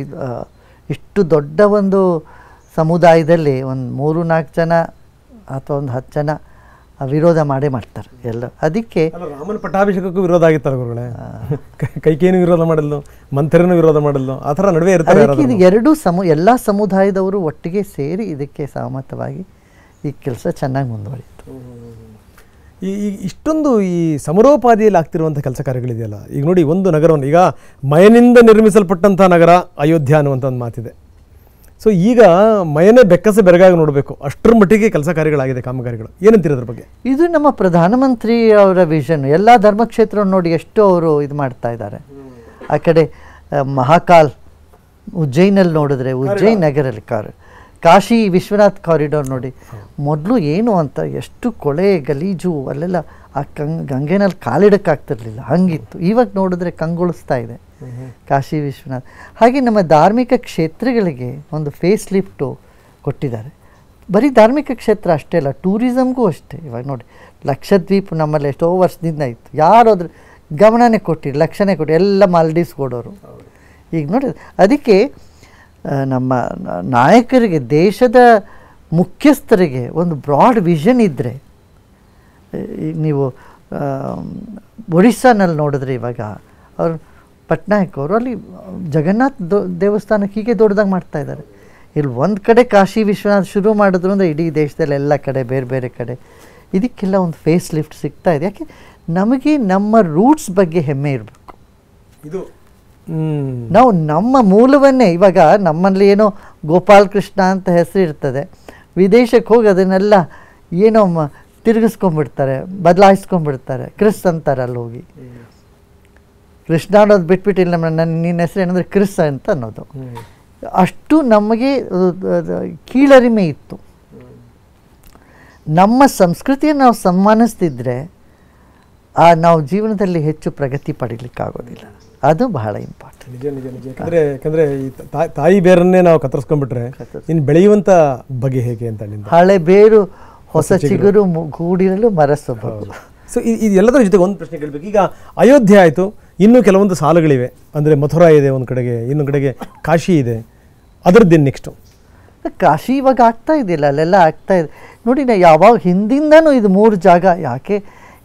ಇಷ್ಟು ದೊಡ್ಡ ಒಂದು ಸಮುದಾಯದಲ್ಲಿ ಒಂದು 3-4 ಜನ ಅಥವಾ ಒಂದು 10 ಜನ ವಿರೋಧ ಮಾಡ್ತಾರೆ ಎಲ್ಲ. ಅದಕ್ಕೆ ರಾಮನ ಪಟ್ಟಾಭಿಷೇಕಕ್ಕೂ ವಿರೋಧ ಆಗಿತ್ತಾರೆ ಗುರುಗಳೇ, ಕೈಕೇನು ವಿರೋಧ ಮಾಡಲು, ಮಂತ್ರಿನೂ ವಿರೋಧ ಮಾಡಲು, ಆ ಥರ ನಡುವೆ ಇರ್ತಾರೆ. ಇದು ಎರಡೂ ಎಲ್ಲ ಸಮುದಾಯದವರು ಒಟ್ಟಿಗೆ ಸೇರಿ ಇದಕ್ಕೆ ಸಹಮತವಾಗಿ ಈ ಕೆಲಸ ಚೆನ್ನಾಗಿ ಮುಂದುವರಿಯಿತು. ಈ ಇಷ್ಟೊಂದು ಈ ಸಮರೋಪಾದಿಯಲ್ಲಿ ಆಗ್ತಿರುವಂಥ ಕೆಲಸ ಕಾರ್ಯಗಳಿದೆಯಲ್ಲ, ಈಗ ನೋಡಿ, ಒಂದು ನಗರವನ್ನು, ಈಗ ಮಯನಿಂದ ನಿರ್ಮಿಸಲ್ಪಟ್ಟಂಥ ನಗರ ಅಯೋಧ್ಯ ಅನ್ನುವಂಥ ಒಂದು ಮಾತಿದೆ. ಸೊ ಈಗ ಮಯನೇ ಬೆಕ್ಕಸ ಬೆರಗಾಗಿ ನೋಡಬೇಕು, ಅಷ್ಟರ ಮಟ್ಟಿಗೆ ಕೆಲಸ ಕಾರ್ಯಗಳಾಗಿದೆ, ಕಾಮಗಾರಿಗಳು. ಏನಂತೀರಿ ಅದ್ರ ಬಗ್ಗೆ? ಇದು ನಮ್ಮ ಪ್ರಧಾನಮಂತ್ರಿ ಅವರ ವಿಷನ್. ಎಲ್ಲ ಧರ್ಮಕ್ಷೇತ್ರವನ್ನು ನೋಡಿ ಎಷ್ಟು ಅವರು ಇದು ಮಾಡ್ತಾ ಇದ್ದಾರೆ. ಆ ಕಡೆ ಮಹಾಕಾಲ್ ಉಜ್ಜೈನಲ್ಲಿ ನೋಡಿದ್ರೆ, ಉಜ್ಜೈನ್ ನಗರಲ್ಲಿ ಕಾಶಿ ವಿಶ್ವನಾಥ್ ಕಾರಿಡಾರ್ ನೋಡಿ, ಮೊದಲು ಏನು ಅಂತ ಎಷ್ಟು ಕೊಳೆ ಗಲೀಜು, ಅಲ್ಲೆಲ್ಲ ಆ ಗಂಗೆನಲ್ಲಿ ಕಾಲಿಡೋಕ್ಕಾಗ್ತಿರ್ಲಿಲ್ಲ, ಹಂಗಿತ್ತು. ಇವಾಗ ನೋಡಿದ್ರೆ ಕಂಗೊಳಿಸ್ತಾ ಇದೆ ಕಾಶಿ ವಿಶ್ವನಾಥ್. ಹಾಗೆ ನಮ್ಮ ಧಾರ್ಮಿಕ ಕ್ಷೇತ್ರಗಳಿಗೆ ಒಂದು ಫೇಸ್ ಲಿಫ್ಟು ಕೊಟ್ಟಿದ್ದಾರೆ. ಬರೀ ಧಾರ್ಮಿಕ ಕ್ಷೇತ್ರ ಅಷ್ಟೇ ಅಲ್ಲ, ಟೂರಿಸಮ್ಗೂ ಅಷ್ಟೇ. ಇವಾಗ ನೋಡಿ, ಲಕ್ಷದ್ವೀಪ್ ನಮ್ಮಲ್ಲಿ ಎಷ್ಟೋ ವರ್ಷದಿಂದ ಇತ್ತು, ಯಾರು ಅದ್ರ ಗಮನನೇ ಕೊಟ್ಟಿರಿ, ಲಕ್ಷನೇ ಕೊಟ್ಟು ಎಲ್ಲ ಮಾಲ್ಡೀವ್ಸ್ ಕೊಡೋರು. ಈಗ ನೋಡಿ, ಅದಕ್ಕೆ ನಮ್ಮ ನಾಯಕರಿಗೆ, ದೇಶದ ಮುಖ್ಯಸ್ಥರಿಗೆ ಒಂದು ಬ್ರಾಡ್ ವಿಷನ್ ಇದ್ದರೆ, ನೀವು ಒಡಿಸ್ಸಾನಲ್ಲಿ ನೋಡಿದ್ರೆ ಇವಾಗ ಅವರು ಪಟ್ನಾಯಕ್ ಅವರು ಅಲ್ಲಿ ಜಗನ್ನಾಥ ದೇವಸ್ಥಾನಕ್ಕೆ ಹೀಗೆ ದೊಡ್ಡದಾಗಿ ಮಾಡ್ತಾಯಿದ್ದಾರೆ. ಇಲ್ಲಿ ಒಂದು ಕಡೆ ಕಾಶಿ ವಿಶ್ವನಾಥ್ ಶುರು ಮಾಡಿದ್ರು ಅಂದರೆ ಇಡೀ ದೇಶದಲ್ಲಿ ಎಲ್ಲ ಕಡೆ ಬೇರೆ ಬೇರೆ ಕಡೆ ಇದಕ್ಕೆಲ್ಲ ಒಂದು ಫೇಸ್ ಲಿಫ್ಟ್ ಸಿಗ್ತಾ ಇದೆ. ಯಾಕೆ ನಮಗೆ ನಮ್ಮ ರೂಟ್ಸ್ ಬಗ್ಗೆ ಹೆಮ್ಮೆ ಇರಬೇಕು. ಇದು ನಾವು ನಮ್ಮ ಮೂಲವನ್ನೇ, ಇವಾಗ ನಮ್ಮಲ್ಲಿ ಏನೋ ಗೋಪಾಲ್ ಕೃಷ್ಣ ಅಂತ ಹೆಸರು ಇರ್ತದೆ, ವಿದೇಶಕ್ಕೆ ಹೋಗಿ ಅದನ್ನೆಲ್ಲ ಏನೋ ತಿರುಗಿಸ್ಕೊಂಡ್ಬಿಡ್ತಾರೆ, ಬದಲಾಯಿಸ್ಕೊಂಡ್ಬಿಡ್ತಾರೆ, ಕ್ರಿಸ್ ಅಂತಾರೆ. ಅಲ್ಲಿ ಹೋಗಿ ಕೃಷ್ಣ ಅನ್ನೋದು ಬಿಟ್ಬಿಟ್ಟಿಲ್ಲ, ನಿನ್ನ ಹೆಸರು ಏನಂದರೆ ಕ್ರಿಸ್ ಅಂತ ಅನ್ನೋದು. ಅಷ್ಟು ನಮಗೆ ಕೀಳರಿಮೆ ಇತ್ತು. ನಮ್ಮ ಸಂಸ್ಕೃತಿಯನ್ನು ನಾವು ಸನ್ಮಾನಿಸ್ತಿದ್ರೆ ನಾವು ಜೀವನದಲ್ಲಿ ಹೆಚ್ಚು ಪ್ರಗತಿ ಪಡೀಲಿಕ್ಕಾಗೋದಿಲ್ಲ. ಅದು ಬಹಳ ಇಂಪಾರ್ಟೆಂಟ್. ನಿಜ ನಿಜ ನಿಜ. ಯಾಕಂದರೆ ಈ ತಾಯಿ ಬೇರನ್ನೇ ನಾವು ಕತ್ತರಿಸ್ಕೊಂಡ್ಬಿಟ್ರೆ ಇನ್ನು ಬೆಳೆಯುವಂಥ ಬಗೆ ಹೇಗೆ ಅಂತ. ಹಳೆ ಬೇರು ಹೊಸ ಚಿಗುರು ಗೂಡಿರಲು ಮರ ಸೊಬಗು. ಸೊ ಇದೆಲ್ಲದರ ಜೊತೆಗೆ ಒಂದು ಪ್ರಶ್ನೆ ಕೇಳಬೇಕು. ಈಗ ಅಯೋಧ್ಯೆ ಆಯಿತು, ಇನ್ನೂ ಕೆಲವೊಂದು ಸಾಲುಗಳಿವೆ. ಅಂದರೆ ಮಥುರಾ ಇದೆ ಒಂದು ಕಡೆಗೆ, ಇನ್ನೊಂದು ಕಡೆಗೆ ಕಾಶಿ ಇದೆ. ಅದರದ್ದೇನು ನೆಕ್ಸ್ಟು? ಕಾಶಿ ಇವಾಗ ಆಗ್ತಾ ಇದೆಯಲ್ಲ, ಅಲ್ಲೆಲ್ಲ ಆಗ್ತಾ ಇದೆ ನೋಡಿ. ಯಾವಾಗ ಹಿಂದಿಂದನೂ ಇದು 3 ಜಾಗ, ಯಾಕೆ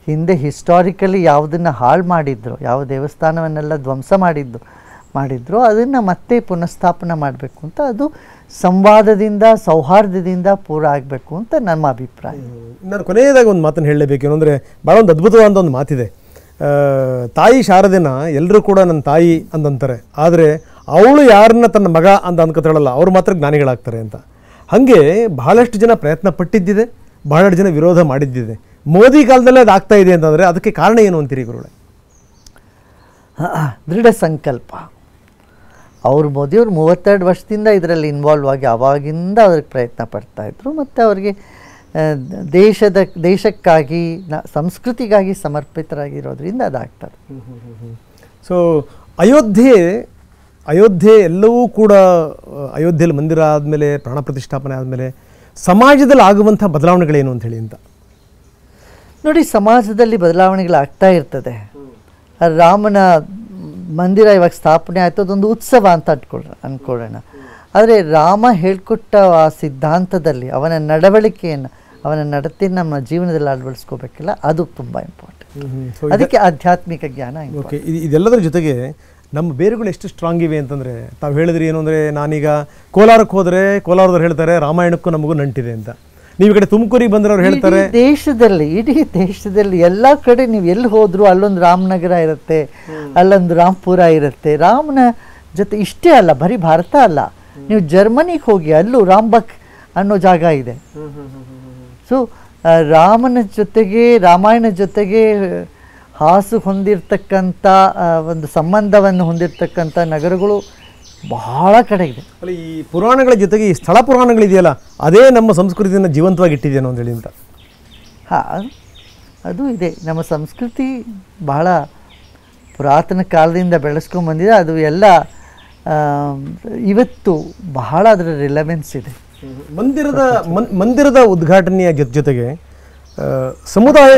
ಹಿಂದೆ ಹಿಸ್ಟಾರಿಕಲಿ ಯಾವುದನ್ನು ಹಾಳು ಮಾಡಿದ್ರು, ಯಾವ ದೇವಸ್ಥಾನವನ್ನೆಲ್ಲ ಧ್ವಂಸ ಮಾಡಿದ್ರು ಅದನ್ನು ಮತ್ತೆ ಪುನಃಸ್ಥಾಪನೆ ಮಾಡಬೇಕು ಅಂತ, ಅದು ಸಂವಾದದಿಂದ ಸೌಹಾರ್ದದಿಂದ ಪೂರ ಆಗಬೇಕು ಅಂತ ನಮ್ಮ ಅಭಿಪ್ರಾಯ. ನಾನು ಕೊನೆಯದಾಗಿ ಒಂದು ಮಾತನ್ನು ಹೇಳಲೇಬೇಕು. ಏನಂದರೆ ಭಾಳ ಒಂದು ಅದ್ಭುತವಾದ ಒಂದು ಮಾತಿದೆ. ತಾಯಿ ಶಾರದೆನ ಎಲ್ಲರೂ ಕೂಡ ನನ್ನ ತಾಯಿ ಅಂದಂತಾರೆ, ಆದರೆ ಅವಳು ಯಾರನ್ನ ತನ್ನ ಮಗ ಅಂತ ಅನ್ಕೋತಾಳಲ್ಲ ಅವ್ರು ಮಾತ್ರ ಜ್ಞಾನಿಗಳಾಗ್ತಾರೆ ಅಂತ. ಹಾಗೆ ಬಹಳಷ್ಟು ಜನ ಪ್ರಯತ್ನ ಪಟ್ಟಿದ್ದಿದೆ, ಬಹಳಷ್ಟು ಜನ ವಿರೋಧ ಮಾಡಿದ್ದಿದೆ. ಮೋದಿ ಕಾಲದಲ್ಲೇ ಅದು ಆಗ್ತಾ ಇದೆ ಅಂತಂದರೆ ಅದಕ್ಕೆ ಕಾರಣ ಏನು ಅಂತೀರಿ ಗುರುಗಳೇ? ದೃಢ ಸಂಕಲ್ಪ. ಮೋದಿಯವರು 32 ವರ್ಷದಿಂದ ಇದರಲ್ಲಿ ಇನ್ವಾಲ್ವ್ ಆಗಿ ಆವಾಗಿಂದ ಅವ್ರಿಗೆ ಪ್ರಯತ್ನ ಪಡ್ತಾಯಿದ್ರು. ಮತ್ತು ಅವರಿಗೆ ದೇಶಕ್ಕಾಗಿ ಸಂಸ್ಕೃತಿಗಾಗಿ ಸಮರ್ಪಿತರಾಗಿರೋದ್ರಿಂದ ಅದಾಗ್ತದೆ. ಸೊ ಅಯೋಧ್ಯೆ ಎಲ್ಲವೂ ಕೂಡ ಅಯೋಧ್ಯೆಯಲ್ಲಿ ಮಂದಿರ ಆದಮೇಲೆ, ಪ್ರಾಣ ಪ್ರತಿಷ್ಠಾಪನೆ ಆದಮೇಲೆ ಸಮಾಜದಲ್ಲಿ ಆಗುವಂಥ ಬದಲಾವಣೆಗಳೇನು ಅಂತ ಹೇಳಿ ಅಂತ ನೋಡಿ. ಸಮಾಜದಲ್ಲಿ ಬದಲಾವಣೆಗಳಾಗ್ತಾ ಇರ್ತದೆ. ರಾಮನ ಮಂದಿರ ಇವಾಗ ಸ್ಥಾಪನೆ ಆಯಿತು, ಅದೊಂದು ಉತ್ಸವ ಅಂತ ಅಂದ್ಕೊಳ್ಳೋಣ. ಆದರೆ ರಾಮ ಹೇಳ್ಕೊಟ್ಟ ಆ ಸಿದ್ಧಾಂತದಲ್ಲಿ ಅವನ ನಡವಳಿಕೆಯನ್ನು, ಅವನ ನಡತೆಯನ್ನು ನಮ್ಮ ಜೀವನದಲ್ಲಿ ಅಳವಡಿಸ್ಕೋಬೇಕಲ್ಲ, ಅದು ತುಂಬ ಇಂಪಾರ್ಟೆಂಟ್. ಅದಕ್ಕೆ ಆಧ್ಯಾತ್ಮಿಕ ಜ್ಞಾನ. ಓಕೆ, ಇದೆಲ್ಲದರ ಜೊತೆಗೆ ನಮ್ಮ ಬೇರುಗಳು ಎಷ್ಟು ಸ್ಟ್ರಾಂಗ್ ಇವೆ ಅಂತಂದರೆ, ತಾವು ಹೇಳಿದ್ರಿ ಏನು ಅಂದರೆ, ನಾನೀಗ ಕೋಲಾರಕ್ಕೆ ಹೋದರೆ ಕೋಲಾರದವ್ರು ಹೇಳ್ತಾರೆ ರಾಮಾಯಣಕ್ಕೂ ನಮಗೂ ನಂಟಿದೆ ಅಂತ. ನೀವು ಈ ಕಡೆ ತುಮಕೂರಿಗೆ ಬಂದ್ರೆ ಅವ್ರು ಹೇಳ್ತಾರೆ. ಇಡೀ ದೇಶದಲ್ಲಿ ಎಲ್ಲ ಕಡೆ ನೀವು ಎಲ್ಲಿ ಹೋದ್ರು ಅಲ್ಲೊಂದು ರಾಮನಗರ ಇರುತ್ತೆ, ಅಲ್ಲೊಂದು ರಾಂಪುರ ಇರುತ್ತೆ. ರಾಮನ ಜೊತೆ ಇಷ್ಟೇ ಅಲ್ಲ, ಬರೀ ಭಾರತ ಅಲ್ಲ, ನೀವು ಜರ್ಮನಿಗೆ ಹೋಗಿ ಅಲ್ಲೂ ರಾಂಬಕ್ ಅನ್ನೋ ಜಾಗ ಇದೆ. ಸೊ ರಾಮನ ಜೊತೆಗೆ, ರಾಮಾಯಣ ಜೊತೆಗೆ ಹಾಸು ಹೊಂದಿರತಕ್ಕಂಥ ಒಂದು ಸಂಬಂಧವನ್ನು ಹೊಂದಿರತಕ್ಕಂಥ ನಗರಗಳು ಬಹಳ ಕಡೆ ಇದೆ. ಅಲ್ಲಿ ಈ ಪುರಾಣಗಳ ಜೊತೆಗೆ ಈ ಸ್ಥಳ ಪುರಾಣಗಳಿದೆಯಲ್ಲ, ಅದೇ ನಮ್ಮ ಸಂಸ್ಕೃತಿಯನ್ನು ಜೀವಂತವಾಗಿ ಇಟ್ಟಿದೆಯೋ ಅಂತ ಹೇಳಿ ಅಂತ. ಹಾಂ, ಅದು ಇದೆ. ನಮ್ಮ ಸಂಸ್ಕೃತಿ ಬಹಳ ಪುರಾತನ ಕಾಲದಿಂದ ಬೆಳೆಸ್ಕೊಂಡ್ಬಂದಿದೆ. ಅದು ಎಲ್ಲ ಇವತ್ತು ಬಹಳ ಅದರ ರಿಲೆವೆನ್ಸ್ ಇದೆ. ಮಂದಿರದ ಉದ್ಘಾಟನೆಯ ಜೊತೆಗೆ ಸಮುದಾಯ,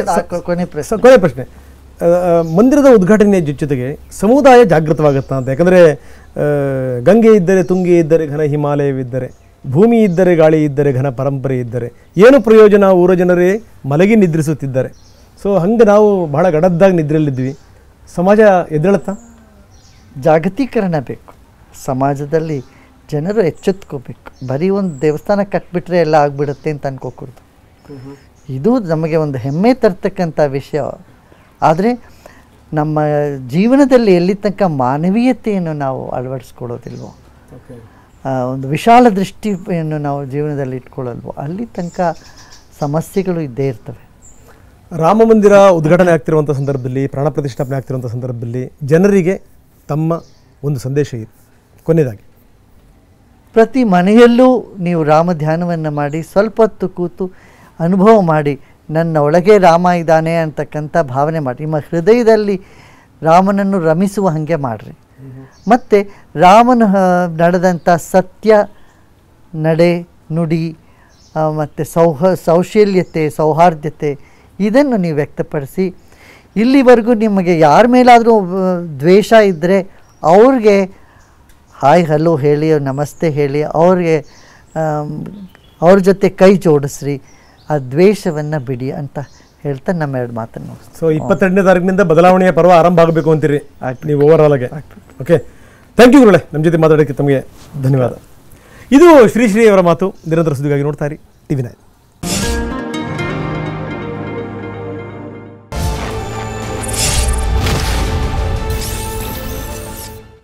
ಕೊನೆ ಪ್ರಶ್ನೆ, ಮಂದಿರದ ಉದ್ಘಾಟನೆಯ ಜೊತೆಗೆ ಸಮುದಾಯ ಜಾಗೃತವಾಗುತ್ತಾ ಅಂತ. ಯಾಕಂದರೆ ಗಂಗೆ ಇದ್ದರೆ, ತುಂಗೆ ಇದ್ದರೆ, ಘನ ಹಿಮಾಲಯವಿದ್ದರೆ, ಭೂಮಿ ಇದ್ದರೆ, ಗಾಳಿ ಇದ್ದರೆ, ಘನ ಪರಂಪರೆ ಇದ್ದರೆ, ಏನು ಪ್ರಯೋಜನ ಊರ ಜನರೇ ಮಲಗಿ ನಿದ್ರಿಸುತ್ತಿದ್ದಾರೆ. ಸೊ ಹಂಗೆ ನಾವು ಬಹಳ ಗಡದ್ದಾಗಿ ನಿದ್ರೆಯಲ್ಲಿದ್ವಿ. ಸಮಾಜ ಎದ್ದೇಳುತ್ತಾ? ಜಾಗತೀಕರಣ ಬೇಕು. ಸಮಾಜದಲ್ಲಿ ಜನರು ಎಚ್ಚೆತ್ಕೋಬೇಕು. ಬರೀ ಒಂದು ದೇವಸ್ಥಾನ ಕಟ್ಬಿಟ್ರೆ ಎಲ್ಲ ಆಗಿಬಿಡುತ್ತೆ ಅಂತ ಅನ್ಕೋಕೂಡ್ದು. ಇದು ನಮಗೆ ಒಂದು ಹೆಮ್ಮೆ ತರ್ತಕ್ಕಂಥ ವಿಷಯ. ಆದರೆ ನಮ್ಮ ಜೀವನದಲ್ಲಿ ಎಲ್ಲಿ ತನಕ ಮಾನವೀಯತೆಯನ್ನು ನಾವು ಅಳವಡಿಸ್ಕೊಳ್ಳೋದಿಲ್ವೋ, ಒಂದು ವಿಶಾಲ ದೃಷ್ಟಿಯನ್ನು ನಾವು ಜೀವನದಲ್ಲಿ ಇಟ್ಕೊಳ್ಳಲ್ವೋ, ಅಲ್ಲಿ ತನಕ ಸಮಸ್ಯೆಗಳು ಇದ್ದೇ ಇರ್ತವೆ. ರಾಮ ಮಂದಿರ ಉದ್ಘಾಟನೆ ಆಗ್ತಿರುವಂಥ ಸಂದರ್ಭದಲ್ಲಿ, ಪ್ರಾಣ ಪ್ರತಿಷ್ಠಾಪನೆ ಆಗ್ತಿರುವಂಥ ಸಂದರ್ಭದಲ್ಲಿ ಜನರಿಗೆ ತಮ್ಮ ಒಂದು ಸಂದೇಶ ಇದೆ ಕೊನೆಯದಾಗಿ. ಪ್ರತಿ ಮನೆಯಲ್ಲೂ ನೀವು ರಾಮ ಧ್ಯಾನವನ್ನು ಮಾಡಿ, ಸ್ವಲ್ಪ ಹೊತ್ತು ಕೂತು ಅನುಭವ ಮಾಡಿ, ನನ್ನ ಒಳಗೆ ರಾಮ ಇದ್ದಾನೆ ಅಂತಕ್ಕಂಥ ಭಾವನೆ ಮಾಡಿ. ನಿಮ್ಮ ಹೃದಯದಲ್ಲಿ ರಾಮನನ್ನು ರಮಿಸುವ ಹಾಗೆ ಮಾಡಿರಿ. ಮತ್ತು ರಾಮನ ನಡೆದಂಥ ಸತ್ಯ, ನಡೆ, ನುಡಿ, ಮತ್ತು ಸೌಶಲ್ಯತೆ, ಸೌಹಾರ್ದತೆ ಇದನ್ನು ನೀವು ವ್ಯಕ್ತಪಡಿಸಿ. ಇಲ್ಲಿವರೆಗೂ ನಿಮಗೆ ಯಾರ ಮೇಲಾದರೂ ದ್ವೇಷ ಇದ್ದರೆ ಅವ್ರಿಗೆ ಹಾಯ್ ಹಲೋ ಹೇಳಿ, ನಮಸ್ತೆ ಹೇಳಿ, ಅವ್ರ ಜೊತೆ ಕೈ ಜೋಡಿಸ್ರಿ, ಆ ದ್ವೇಷವನ್ನು ಬಿಡಿ ಅಂತ ಹೇಳ್ತಾ ನಮ್ಮ 2 ಮಾತನ್ನು. ಸೊ 22ನೇ ತಾರೀಕಿನಿಂದ ಬದಲಾವಣೆಯ ಪರ್ವ ಆರಂಭ ಆಗಬೇಕು ಅಂತೀರಿ ನೀವು ಓವರ್ ಆಲ್ಗೆ. ಓಕೆ, ಥ್ಯಾಂಕ್ ಯು ಗುರುಗಳೇ, ನಮ್ಮ ಜೊತೆ ಮಾತಾಡೋಕ್ಕೆ ತಮಗೆ ಧನ್ಯವಾದ. ಇದು ಶ್ರೀ ಅವರ ಮಾತು. ನಿರಂತರ ಸುದ್ದಿಗಾಗಿ ನೋಡ್ತಾ ಇರಿ TV9.